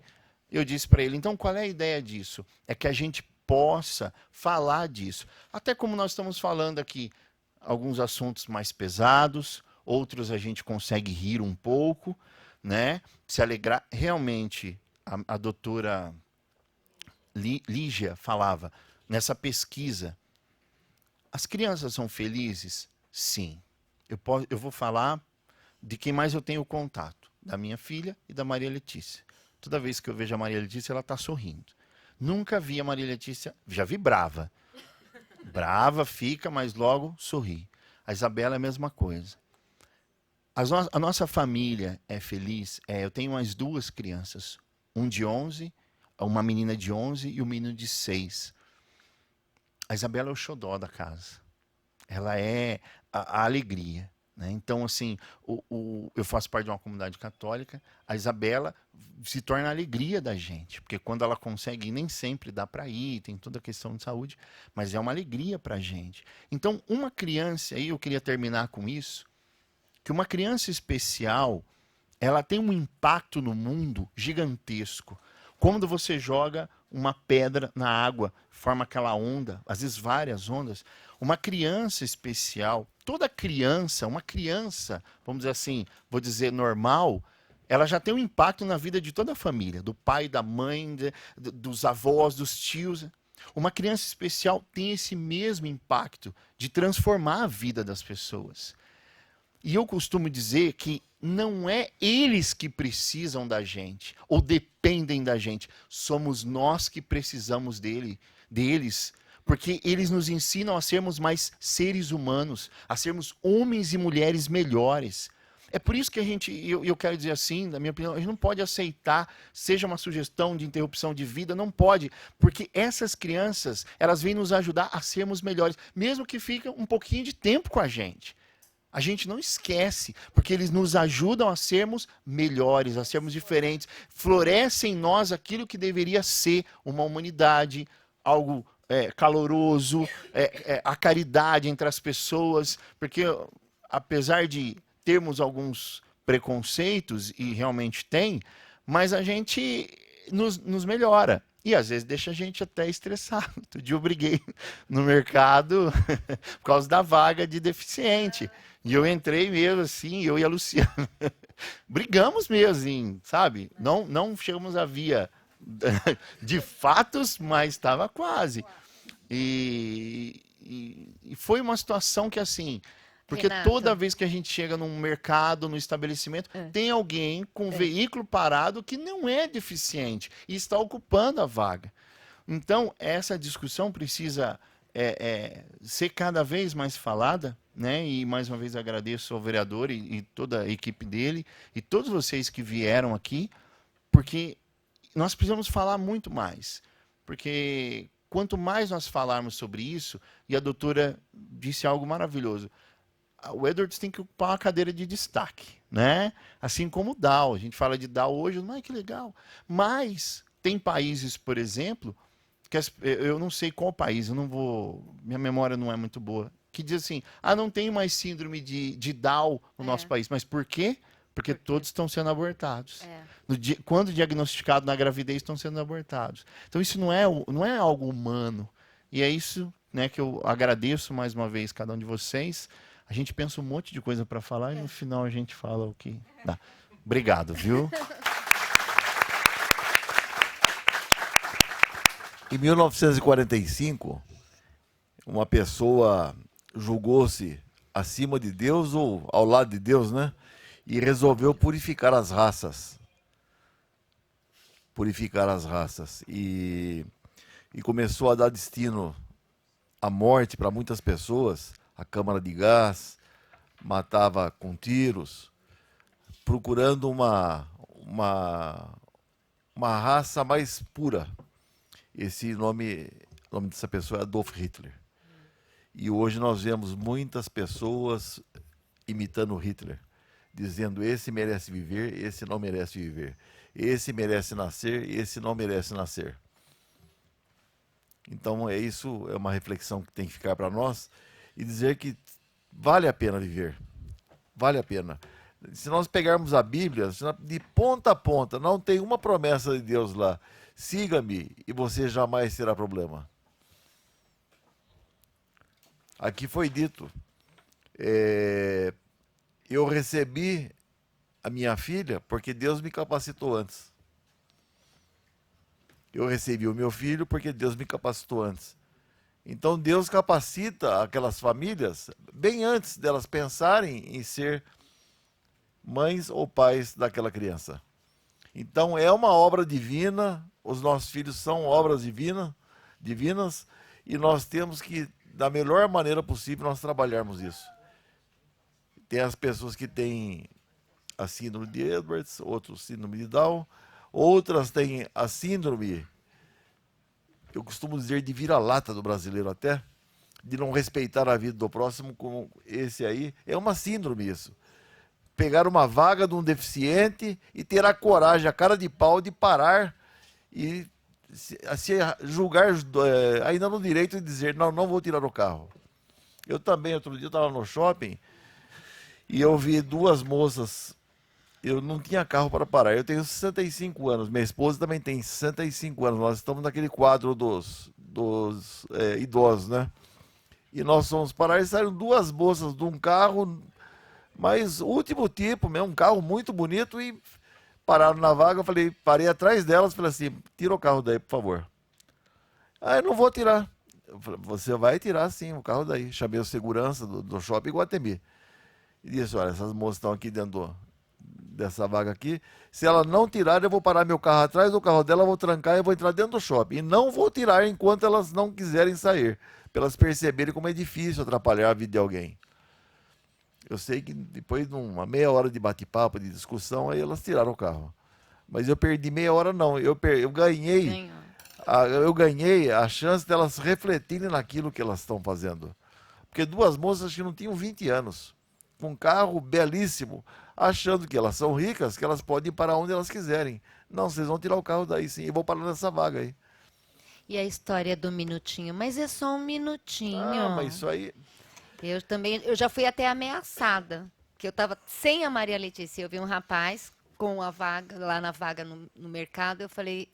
eu disse para ele, então qual é a ideia disso? É que a gente possa falar disso. Até como nós estamos falando aqui, alguns assuntos mais pesados, outros a gente consegue rir um pouco, né, se alegrar. Realmente, a doutora Lígia falava, nessa pesquisa, as crianças são felizes? Sim. Eu vou falar de quem mais eu tenho contato, da minha filha e da Maria Letícia. Toda vez que eu vejo a Maria Letícia, ela está sorrindo. Nunca vi a Maria Letícia, já vi brava. Brava, fica, mas logo sorri. A Isabela é a mesma coisa. A nossa família é feliz. Eu tenho mais 2 crianças. Um de 11, uma menina de 11 e um menino de 6. A Isabela é o xodó da casa. Ela é a alegria. Né? Então, assim, eu faço parte de uma comunidade católica, a Isabela se torna a alegria da gente, porque quando ela consegue ir, nem sempre dá para ir, tem toda a questão de saúde, mas é uma alegria para a gente. Então, uma criança, aí eu queria terminar com isso, que uma criança especial, ela tem um impacto no mundo gigantesco. Quando você joga uma pedra na água, forma aquela onda, às vezes várias ondas. Uma criança especial, toda criança, uma criança, vamos dizer assim, vou dizer normal, ela já tem um impacto na vida de toda a família, do pai, da mãe, dos avós, dos tios. Uma criança especial tem esse mesmo impacto de transformar a vida das pessoas. E eu costumo dizer que não é eles que precisam da gente ou dependem da gente, somos nós que precisamos deles, porque eles nos ensinam a sermos mais seres humanos, a sermos homens e mulheres melhores. É por isso que eu quero dizer assim, na minha opinião, a gente não pode aceitar, seja uma sugestão de interrupção de vida, não pode, porque essas crianças, elas vêm nos ajudar a sermos melhores, mesmo que fiquem um pouquinho de tempo com a gente. A gente não esquece, porque eles nos ajudam a sermos melhores, a sermos diferentes, floresce em nós aquilo que deveria ser uma humanidade, algo caloroso, a caridade entre as pessoas, porque apesar de termos alguns preconceitos, e realmente tem, mas a gente nos melhora. E às vezes deixa a gente até estressado. Outro dia eu briguei no mercado por causa da vaga de deficiente. E eu entrei mesmo assim, eu e a Luciana. Brigamos mesmo, sabe? Não chegamos à via de fatos, mas estava quase. E foi uma situação que assim... Porque Renato. toda vez que a gente chega num mercado, num estabelecimento, tem alguém com um veículo parado que não é deficiente e está ocupando a vaga. Então, essa discussão precisa ser cada vez mais falada, né? E mais uma vez agradeço ao vereador e toda a equipe dele e todos vocês que vieram aqui, porque nós precisamos falar muito mais. Porque quanto mais nós falarmos sobre isso, e a doutora disse algo maravilhoso, o Edwards tem que ocupar uma cadeira de destaque, né? Assim como o Dow. A gente fala de Dow hoje, não é que legal. Mas tem países, por exemplo, que eu não sei qual país, minha memória não é muito boa, que diz assim, não tem mais síndrome de Down no nosso país. Mas por quê? Porque todos estão sendo abortados. Quando diagnosticado na gravidez, estão sendo abortados. Então isso não é algo humano. E é isso, né, que eu agradeço mais uma vez cada um de vocês. A gente pensa um monte de coisa para falar e no final a gente fala o que dá. Obrigado, viu? Em 1945, uma pessoa julgou-se acima de Deus ou ao lado de Deus, né? E resolveu purificar as raças. Purificar as raças. E começou a dar destino à morte para muitas pessoas. A câmara de gás, matava com tiros, procurando uma raça mais pura. Esse nome dessa pessoa é Adolf Hitler. E hoje nós vemos muitas pessoas imitando Hitler, dizendo esse merece viver, esse não merece viver. Esse merece nascer, esse não merece nascer. Então isso é uma reflexão que tem que ficar para nós, e dizer que vale a pena viver. Vale a pena. Se nós pegarmos a Bíblia, de ponta a ponta, não tem uma promessa de Deus lá. Siga-me e você jamais terá problema. Aqui foi dito, eu recebi a minha filha porque Deus me capacitou antes. Eu recebi o meu filho porque Deus me capacitou antes. Então Deus capacita aquelas famílias bem antes delas pensarem em ser mães ou pais daquela criança. Então é uma obra divina, os nossos filhos são obras divinas, e nós temos que, da melhor maneira possível, nós trabalharmos isso. Tem as pessoas que têm a síndrome de Edwards, outros síndrome de Down, outras têm a síndrome, eu costumo dizer, de vira-lata do brasileiro até, de não respeitar a vida do próximo, como esse aí. É uma síndrome isso. Pegar uma vaga de um deficiente e ter a coragem, a cara de pau de parar e se julgar ainda no direito de dizer, não vou tirar o carro. Eu também, outro dia, estava no shopping e eu vi duas moças. Eu não tinha carro para parar. Eu tenho 65 anos. Minha esposa também tem 65 anos. Nós estamos naquele quadro dos idosos, né? E nós fomos parar e saíram duas moças de um carro, mas último tipo, mesmo, um carro muito bonito, e pararam na vaga, eu falei, parei atrás delas, falei assim, tira o carro daí, por favor. Ah, eu não vou tirar. Eu falei, você vai tirar sim o carro daí. Chamei o segurança do shopping Iguatemi. E disse, olha, essas moças estão aqui dentro dessa vaga aqui. Se ela não tirar, eu vou parar meu carro atrás do carro dela, vou trancar e vou entrar dentro do shopping. E não vou tirar enquanto elas não quiserem sair. Para elas perceberem como é difícil atrapalhar a vida de alguém. Eu sei que depois de uma meia hora de bate-papo, de discussão, aí elas tiraram o carro. Mas eu perdi meia hora não. Eu ganhei. Ganhou. Eu ganhei a chance delas refletirem naquilo que elas estão fazendo. Porque duas moças que não tinham 20 anos, com um carro belíssimo, achando que elas são ricas, que elas podem ir para onde elas quiserem. Não, vocês vão tirar o carro daí sim, e vou parar nessa vaga aí. E a história do minutinho? Mas é só um minutinho. Ah, mas isso aí... Eu já fui até ameaçada, que eu estava sem a Maria Letícia. Eu vi um rapaz com a vaga, lá na vaga no mercado, eu falei,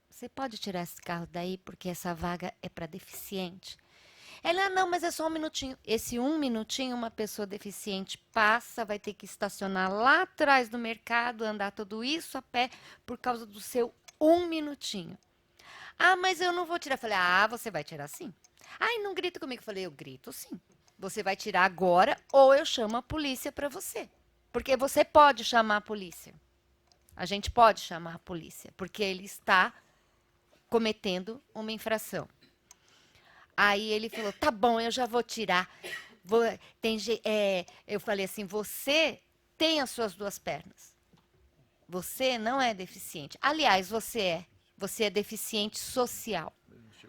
você pode tirar esse carro daí, porque essa vaga é para deficiente? Ela, não, mas é só um minutinho. Esse um minutinho, uma pessoa deficiente passa, vai ter que estacionar lá atrás do mercado, andar tudo isso a pé, por causa do seu um minutinho. Ah, mas eu não vou tirar. Eu falei, você vai tirar sim. Ai, não grita comigo. Eu falei, eu grito sim. Você vai tirar agora ou eu chamo a polícia para você. Porque você pode chamar a polícia. A gente pode chamar a polícia, porque ele está cometendo uma infração. Aí ele falou, tá bom, eu já vou tirar. Eu falei assim, você tem as suas duas pernas. Você não é deficiente. Aliás, você é deficiente social.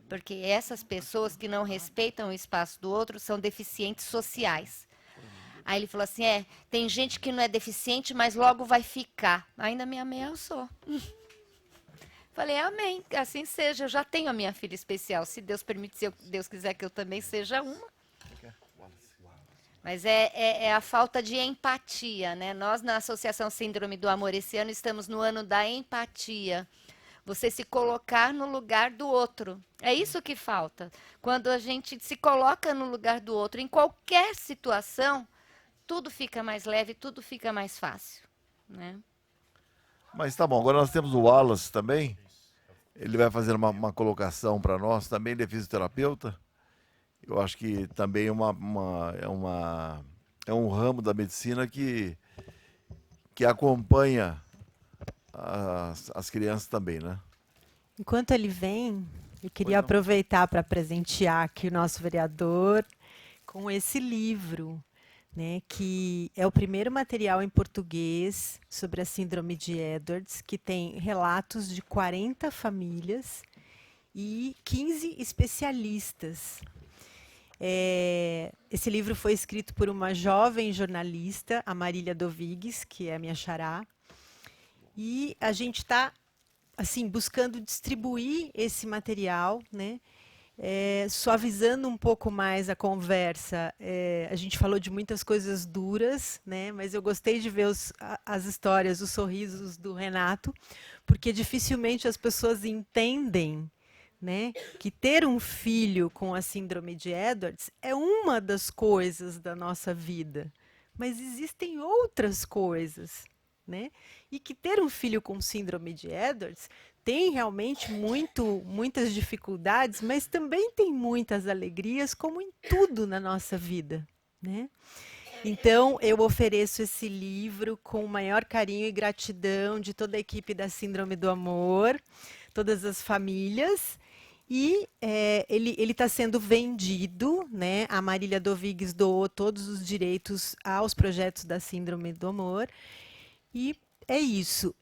Porque essas pessoas que não respeitam o espaço do outro são deficientes sociais. Aí ele falou assim, tem gente que não é deficiente, mas logo vai ficar. Ainda me ameaçou. Falei, amém, assim seja. Eu já tenho a minha filha especial. Se Deus permitir, se Deus quiser que eu também seja uma. Mas é a falta de empatia, né? Nós, na Associação Síndrome do Amor, esse ano estamos no ano da empatia. Você se colocar no lugar do outro. É isso que falta. Quando a gente se coloca no lugar do outro, em qualquer situação, tudo fica mais leve, tudo fica mais fácil, né? Mas tá bom, agora nós temos o Wallace também. Ele vai fazer uma colocação para nós, também ele é fisioterapeuta. Eu acho que também é um ramo da medicina que acompanha as crianças também, né? Enquanto ele vem, eu queria aproveitar para presentear aqui o nosso vereador com esse livro, né, que é o primeiro material em português sobre a síndrome de Edwards, que tem relatos de 40 famílias e 15 especialistas. Esse livro foi escrito por uma jovem jornalista, a Marília Dovigues, que é a minha xará, e a gente está assim, buscando distribuir esse material, né? Suavizando um pouco mais a conversa. A gente falou de muitas coisas duras, né? Mas eu gostei de ver as histórias, os sorrisos do Renato, porque dificilmente as pessoas entendem, né, que ter um filho com a síndrome de Edwards é uma das coisas da nossa vida, mas existem outras coisas, né? E que ter um filho com síndrome de Edwards tem realmente muitas dificuldades, mas também tem muitas alegrias, como em tudo na nossa vida, né? Então, eu ofereço esse livro com o maior carinho e gratidão de toda a equipe da Síndrome do Amor, todas as famílias, e ele está sendo vendido, né? A Marília Dovigues doou todos os direitos aos projetos da Síndrome do Amor, e é isso.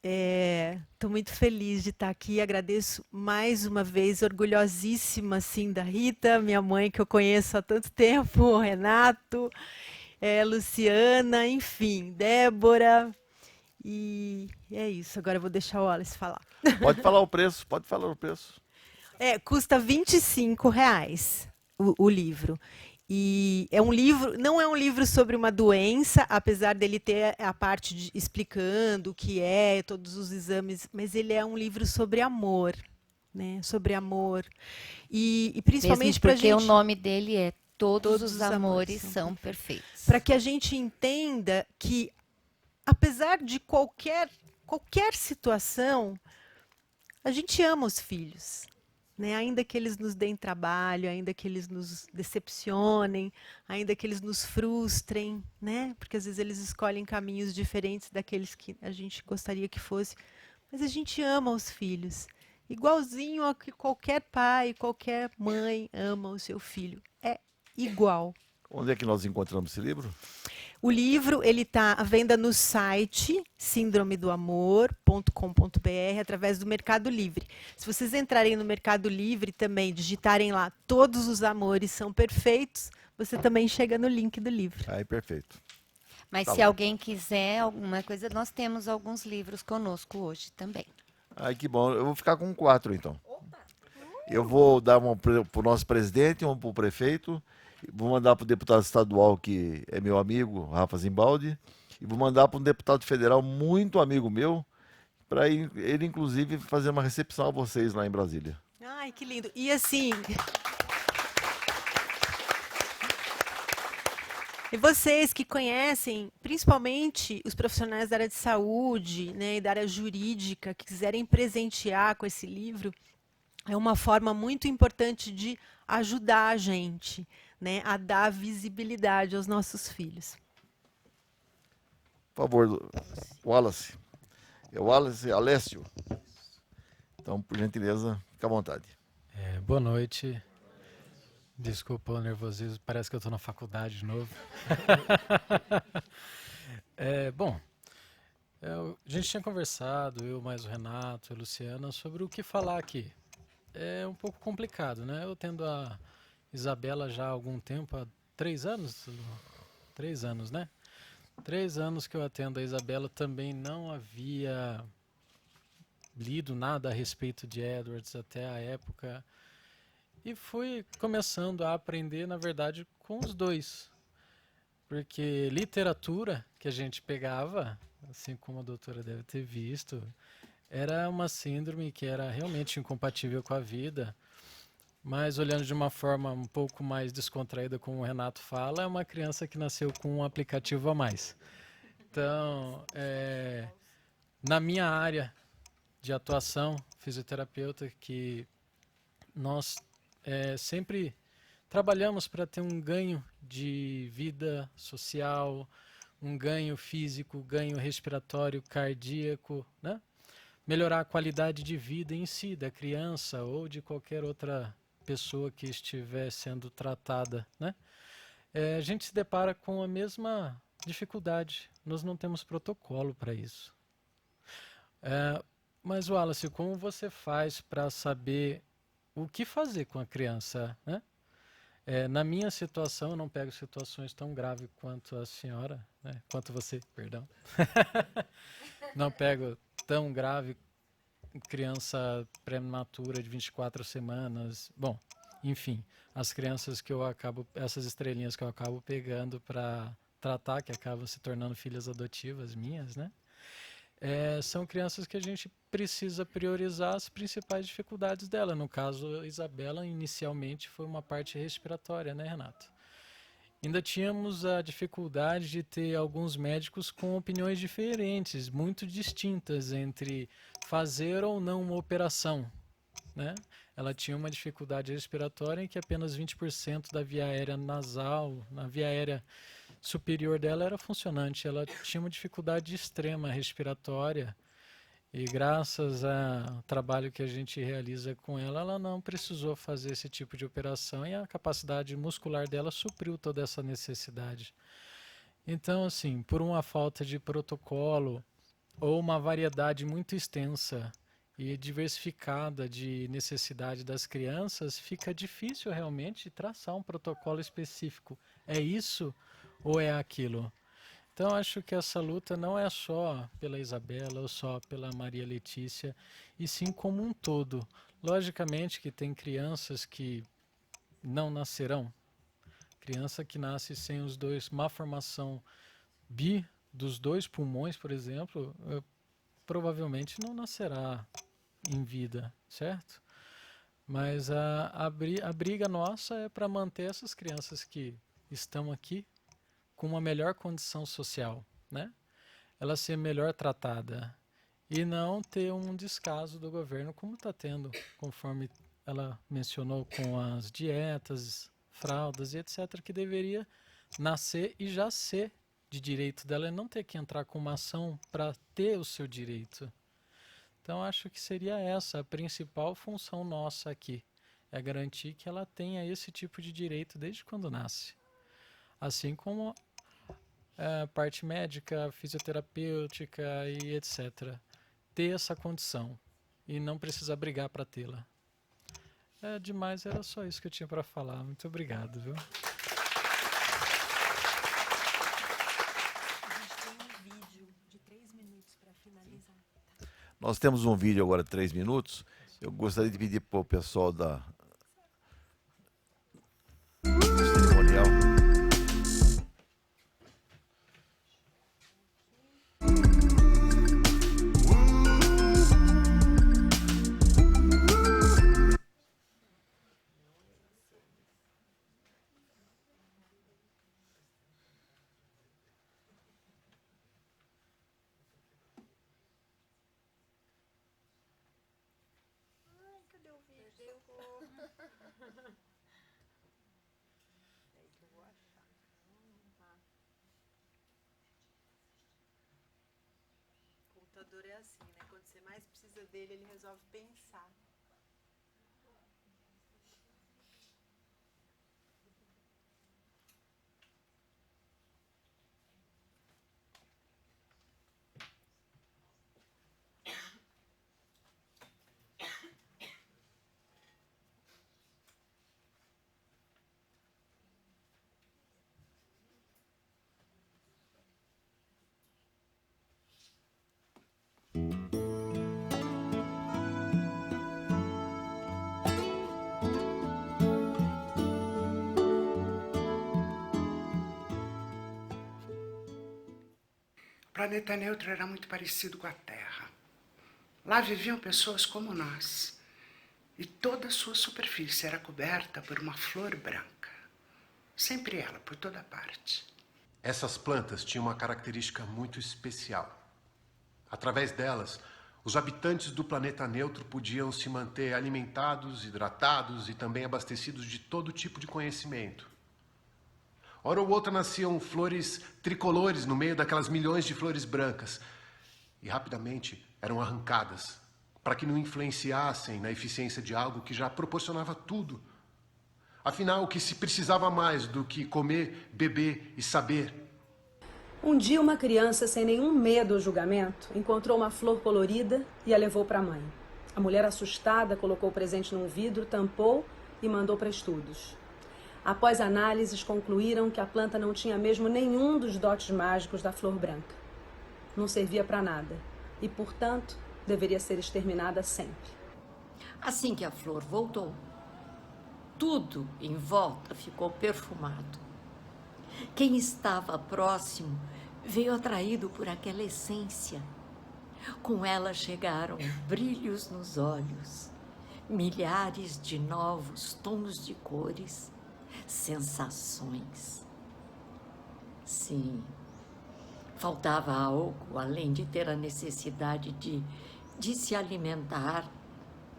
Estou muito feliz de estar aqui. Agradeço mais uma vez, orgulhosíssima assim, da Rita, minha mãe que eu conheço há tanto tempo, o Renato, Luciana, enfim, Débora. E é isso. Agora eu vou deixar o Wallace falar. Pode falar o preço, pode falar o preço. Custa R$25 o livro. E é um livro, não é um livro sobre uma doença, apesar dele ter a parte explicando o que é, todos os exames, mas ele é um livro sobre amor, né? Sobre amor. E principalmente para a gente... Porque o nome dele é Todos os amores são perfeitos. Para que a gente entenda que, apesar de qualquer qualquer situação, a gente ama os filhos, né? Ainda que eles nos deem trabalho, ainda que eles nos decepcionem, ainda que eles nos frustrem, né? Porque às vezes eles escolhem caminhos diferentes daqueles que a gente gostaria que fosse. Mas a gente ama os filhos, igualzinho a que qualquer pai, qualquer mãe ama o seu filho. É igual. Onde é que nós encontramos esse livro? O livro ele está à venda no site síndromedoamor.com.br através do Mercado Livre. Se vocês entrarem no Mercado Livre também, digitarem lá "Todos os amores são perfeitos", você também chega no link do livro. Aí, perfeito. Mas Tá se bom. alguém quiser alguma coisa, nós temos alguns livros conosco hoje também. Ai, que bom. Eu vou ficar com 4, então. Eu vou dar uma para o nosso presidente, uma para o prefeito, vou mandar para o deputado estadual, que é meu amigo, Rafa Zimbaldi, e vou mandar para um deputado federal muito amigo meu, para ele, inclusive, fazer uma recepção a vocês lá em Brasília. Ai, que lindo. E assim... E vocês que conhecem, principalmente os profissionais da área de saúde, né, e da área jurídica, que quiserem presentear com esse livro, é uma forma muito importante de ajudar a gente, né, a dar visibilidade aos nossos filhos. Por favor, Wallace. É Wallace Alessio. Então, por gentileza, fica à vontade. Boa noite. Desculpa o nervosismo, parece que eu estou na faculdade de novo. Bom, a gente tinha conversado, eu mais o Renato e a Luciana, sobre o que falar aqui. É um pouco complicado, né? Eu tendo a Isabela já há algum tempo, há 3 anos? 3 anos, né? 3 anos que eu atendo a Isabela, também não havia lido nada a respeito de Edwards até a época. E fui começando a aprender, na verdade, com os dois. Porque literatura que a gente pegava, assim como a doutora deve ter visto, era uma síndrome que era realmente incompatível com a vida. Mas olhando de uma forma um pouco mais descontraída, como o Renato fala, é uma criança que nasceu com um aplicativo a mais. Então, na minha área de atuação, fisioterapeuta, que nós sempre trabalhamos para ter um ganho de vida social, um ganho físico, ganho respiratório, cardíaco, né? Melhorar a qualidade de vida em si da criança ou de qualquer outra pessoa que estiver sendo tratada, né? A gente se depara com a mesma dificuldade. Nós não temos protocolo para isso. Mas, Wallace, como você faz para saber o que fazer com a criança, né? Na minha situação, eu não pego situações tão graves quanto a senhora, né? Quanto você, perdão. Não pego tão grave criança prematura de 24 semanas. Bom, enfim, as crianças que eu acabo, essas estrelinhas que eu acabo pegando para tratar, que acabam se tornando filhas adotivas minhas, né? São crianças que a gente precisa priorizar as principais dificuldades dela. No caso, a Isabela, inicialmente, foi uma parte respiratória, né, Renato? Ainda tínhamos a dificuldade de ter alguns médicos com opiniões diferentes, muito distintas entre fazer ou não uma operação, né? Ela tinha uma dificuldade respiratória em que apenas 20% da via aérea nasal, na via aérea superior dela era funcionante. Ela tinha uma dificuldade extrema respiratória e graças ao trabalho que a gente realiza com ela, ela não precisou fazer esse tipo de operação e a capacidade muscular dela supriu toda essa necessidade. Então, assim, por uma falta de protocolo ou uma variedade muito extensa e diversificada de necessidade das crianças, fica difícil realmente traçar um protocolo específico. É isso ou é aquilo? Então, acho que essa luta não é só pela Isabela ou só pela Maria Letícia, e sim como um todo. Logicamente que tem crianças que não nascerão. Criança que nasce sem os dois, má formação dos 2 pulmões, por exemplo, provavelmente não nascerá em vida, certo? Mas a briga nossa é para manter essas crianças que estão aqui com uma melhor condição social, né? Ela ser melhor tratada. e não ter um descaso do governo como está tendo, conforme ela mencionou, com as dietas, fraldas e etc., que deveria nascer e já ser de direito dela e não ter que entrar com uma ação para ter o seu direito. Então acho que seria essa a principal função nossa aqui, é garantir que ela tenha esse tipo de direito desde quando nasce. Assim como a parte médica, fisioterapêutica e etc. Ter essa condição e não precisar brigar para tê-la. Demais, era só isso que eu tinha para falar. Muito obrigado, viu? A gente tem um vídeo de 3 minutos para finalizar. Nós temos um vídeo agora de 3 minutos. Eu gostaria de pedir para o pessoal do cerimonial. O computador é assim, né? Quando você mais precisa dele, ele resolve pensar. O planeta neutro era muito parecido com a Terra. Lá viviam pessoas como nós. E toda a sua superfície era coberta por uma flor branca. Sempre ela, por toda parte. Essas plantas tinham uma característica muito especial. Através delas, os habitantes do planeta neutro podiam se manter alimentados, hidratados e também abastecidos de todo tipo de conhecimento. Hora ou outra nasciam flores tricolores no meio daquelas milhões de flores brancas e rapidamente eram arrancadas para que não influenciassem na eficiência de algo que já proporcionava tudo. Afinal, o que se precisava mais do que comer, beber e saber? Um dia, uma criança, sem nenhum medo ou julgamento, encontrou uma flor colorida e a levou para a mãe. A mulher, assustada, colocou o presente num vidro, tampou e mandou para estudos. Após análises, concluíram que a planta não tinha mesmo nenhum dos dotes mágicos da flor branca. Não servia para nada e, portanto, deveria ser exterminada sempre. Assim que a flor voltou, tudo em volta ficou perfumado. Quem estava próximo veio atraído por aquela essência. Com ela chegaram brilhos nos olhos, milhares de novos tons de cores, sensações. Sim, faltava algo além de ter a necessidade de se alimentar,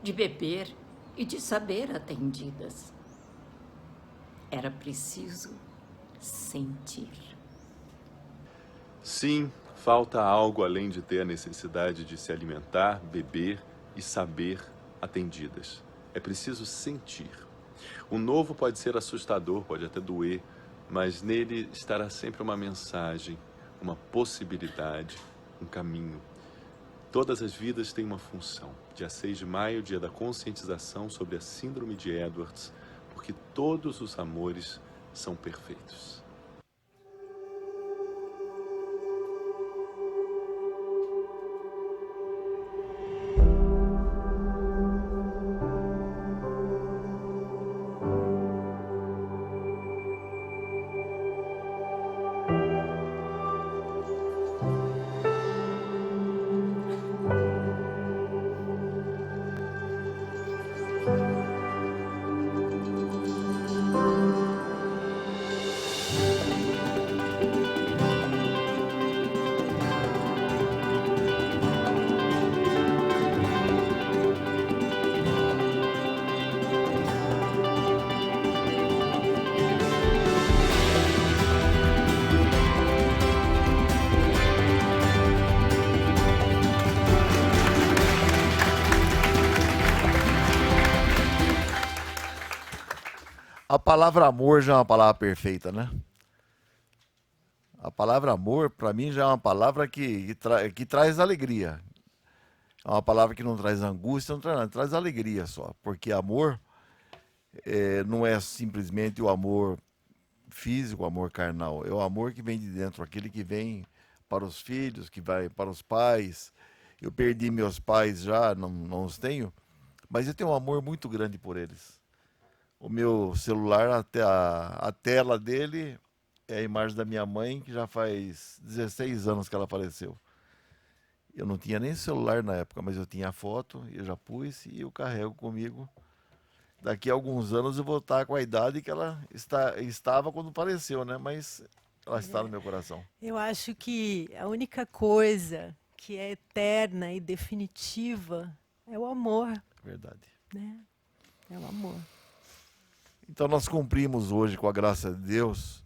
de beber e de saber atendidas. Era preciso sentir. Sim, falta algo além de ter a necessidade de se alimentar, beber e saber atendidas. É preciso sentir. O novo pode ser assustador, pode até doer, mas nele estará sempre uma mensagem, uma possibilidade, um caminho. Todas as vidas têm uma função. Dia 6 de maio, dia da conscientização sobre a síndrome de Edwards, porque todos os amores são perfeitos. A palavra amor já é uma palavra perfeita, né? A palavra amor, para mim, já é uma palavra que traz alegria. É uma palavra que não traz angústia, não traz nada, traz alegria só. Porque amor não é simplesmente o amor físico, o amor carnal. É o amor que vem de dentro, aquele que vem para os filhos, que vai para os pais. Eu perdi meus pais já, não os tenho, mas eu tenho um amor muito grande por eles. O meu celular, até a tela dele é a imagem da minha mãe, que já faz 16 anos que ela faleceu. Eu não tinha nem celular na época, mas eu tinha a foto, eu já pus e eu carrego comigo. Daqui a alguns anos eu vou estar com a idade que ela estava quando faleceu, né? Mas ela está no meu coração. Eu acho que a única coisa que é eterna e definitiva é o amor. Verdade. Né? É o amor. Então nós cumprimos hoje, com a graça de Deus,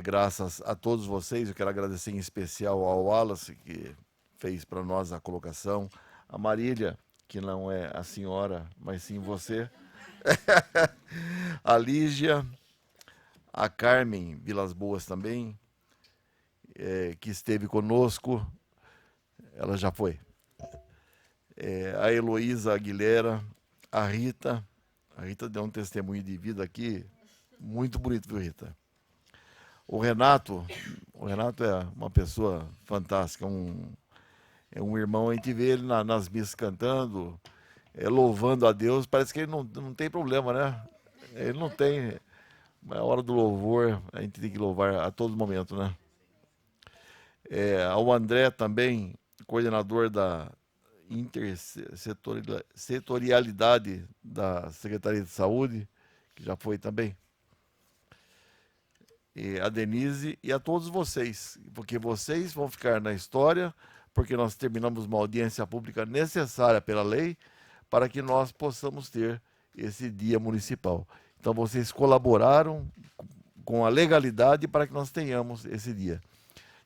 graças a todos vocês. Eu quero agradecer em especial ao Wallace, que fez para nós a colocação, a Marília, que não é a senhora, mas sim você, a Lígia, a Carmen Vilas Boas também, que esteve conosco, ela já foi, a Heloísa Aguilera, a Rita deu um testemunho de vida aqui, muito bonito, viu, Rita? O Renato é uma pessoa fantástica, é um irmão, a gente vê ele nas missas cantando, louvando a Deus, parece que ele não tem problema, né? Ele não tem, a hora do louvor, a gente tem que louvar a todo momento, né? Ao André também, coordenador da intersetorialidade da Secretaria de Saúde, que já foi também. A Denise e a todos vocês, porque vocês vão ficar na história, porque nós terminamos uma audiência pública necessária pela lei para que nós possamos ter esse dia municipal. Então vocês colaboraram com a legalidade para que nós tenhamos esse dia.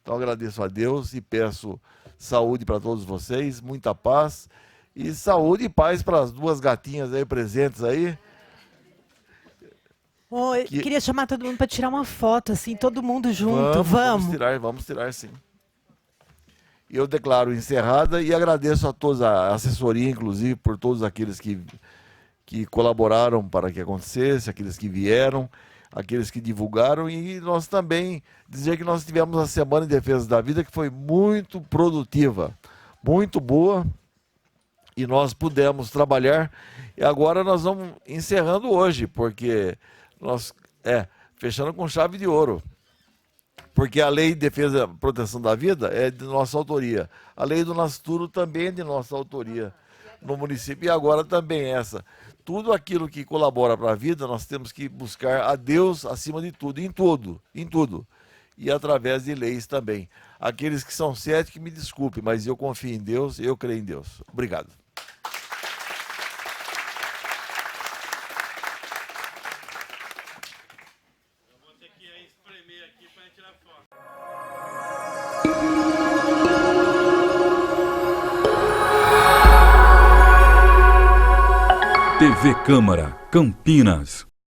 Então agradeço a Deus e peço saúde para todos vocês, muita paz e saúde e paz para as duas gatinhas aí presentes aí. Oh, eu queria chamar todo mundo para tirar uma foto, assim, todo mundo junto. Vamos tirar sim. E eu declaro encerrada e agradeço a todos, a assessoria, inclusive, por todos aqueles que colaboraram para que acontecesse, aqueles que vieram, aqueles que divulgaram, e nós também dizer que nós tivemos a Semana em Defesa da Vida, que foi muito produtiva, muito boa, e nós pudemos trabalhar, e agora nós vamos encerrando hoje, porque nós, fechando com chave de ouro, porque a Lei de Defesa e Proteção da Vida é de nossa autoria, a Lei do Nascituro também é de nossa autoria no município, e agora também essa. Tudo aquilo que colabora para a vida, nós temos que buscar a Deus acima de tudo, em tudo, e através de leis também. Aqueles que são céticos, me desculpe, mas eu confio em Deus, eu creio em Deus. Obrigado. TV Câmara, Campinas.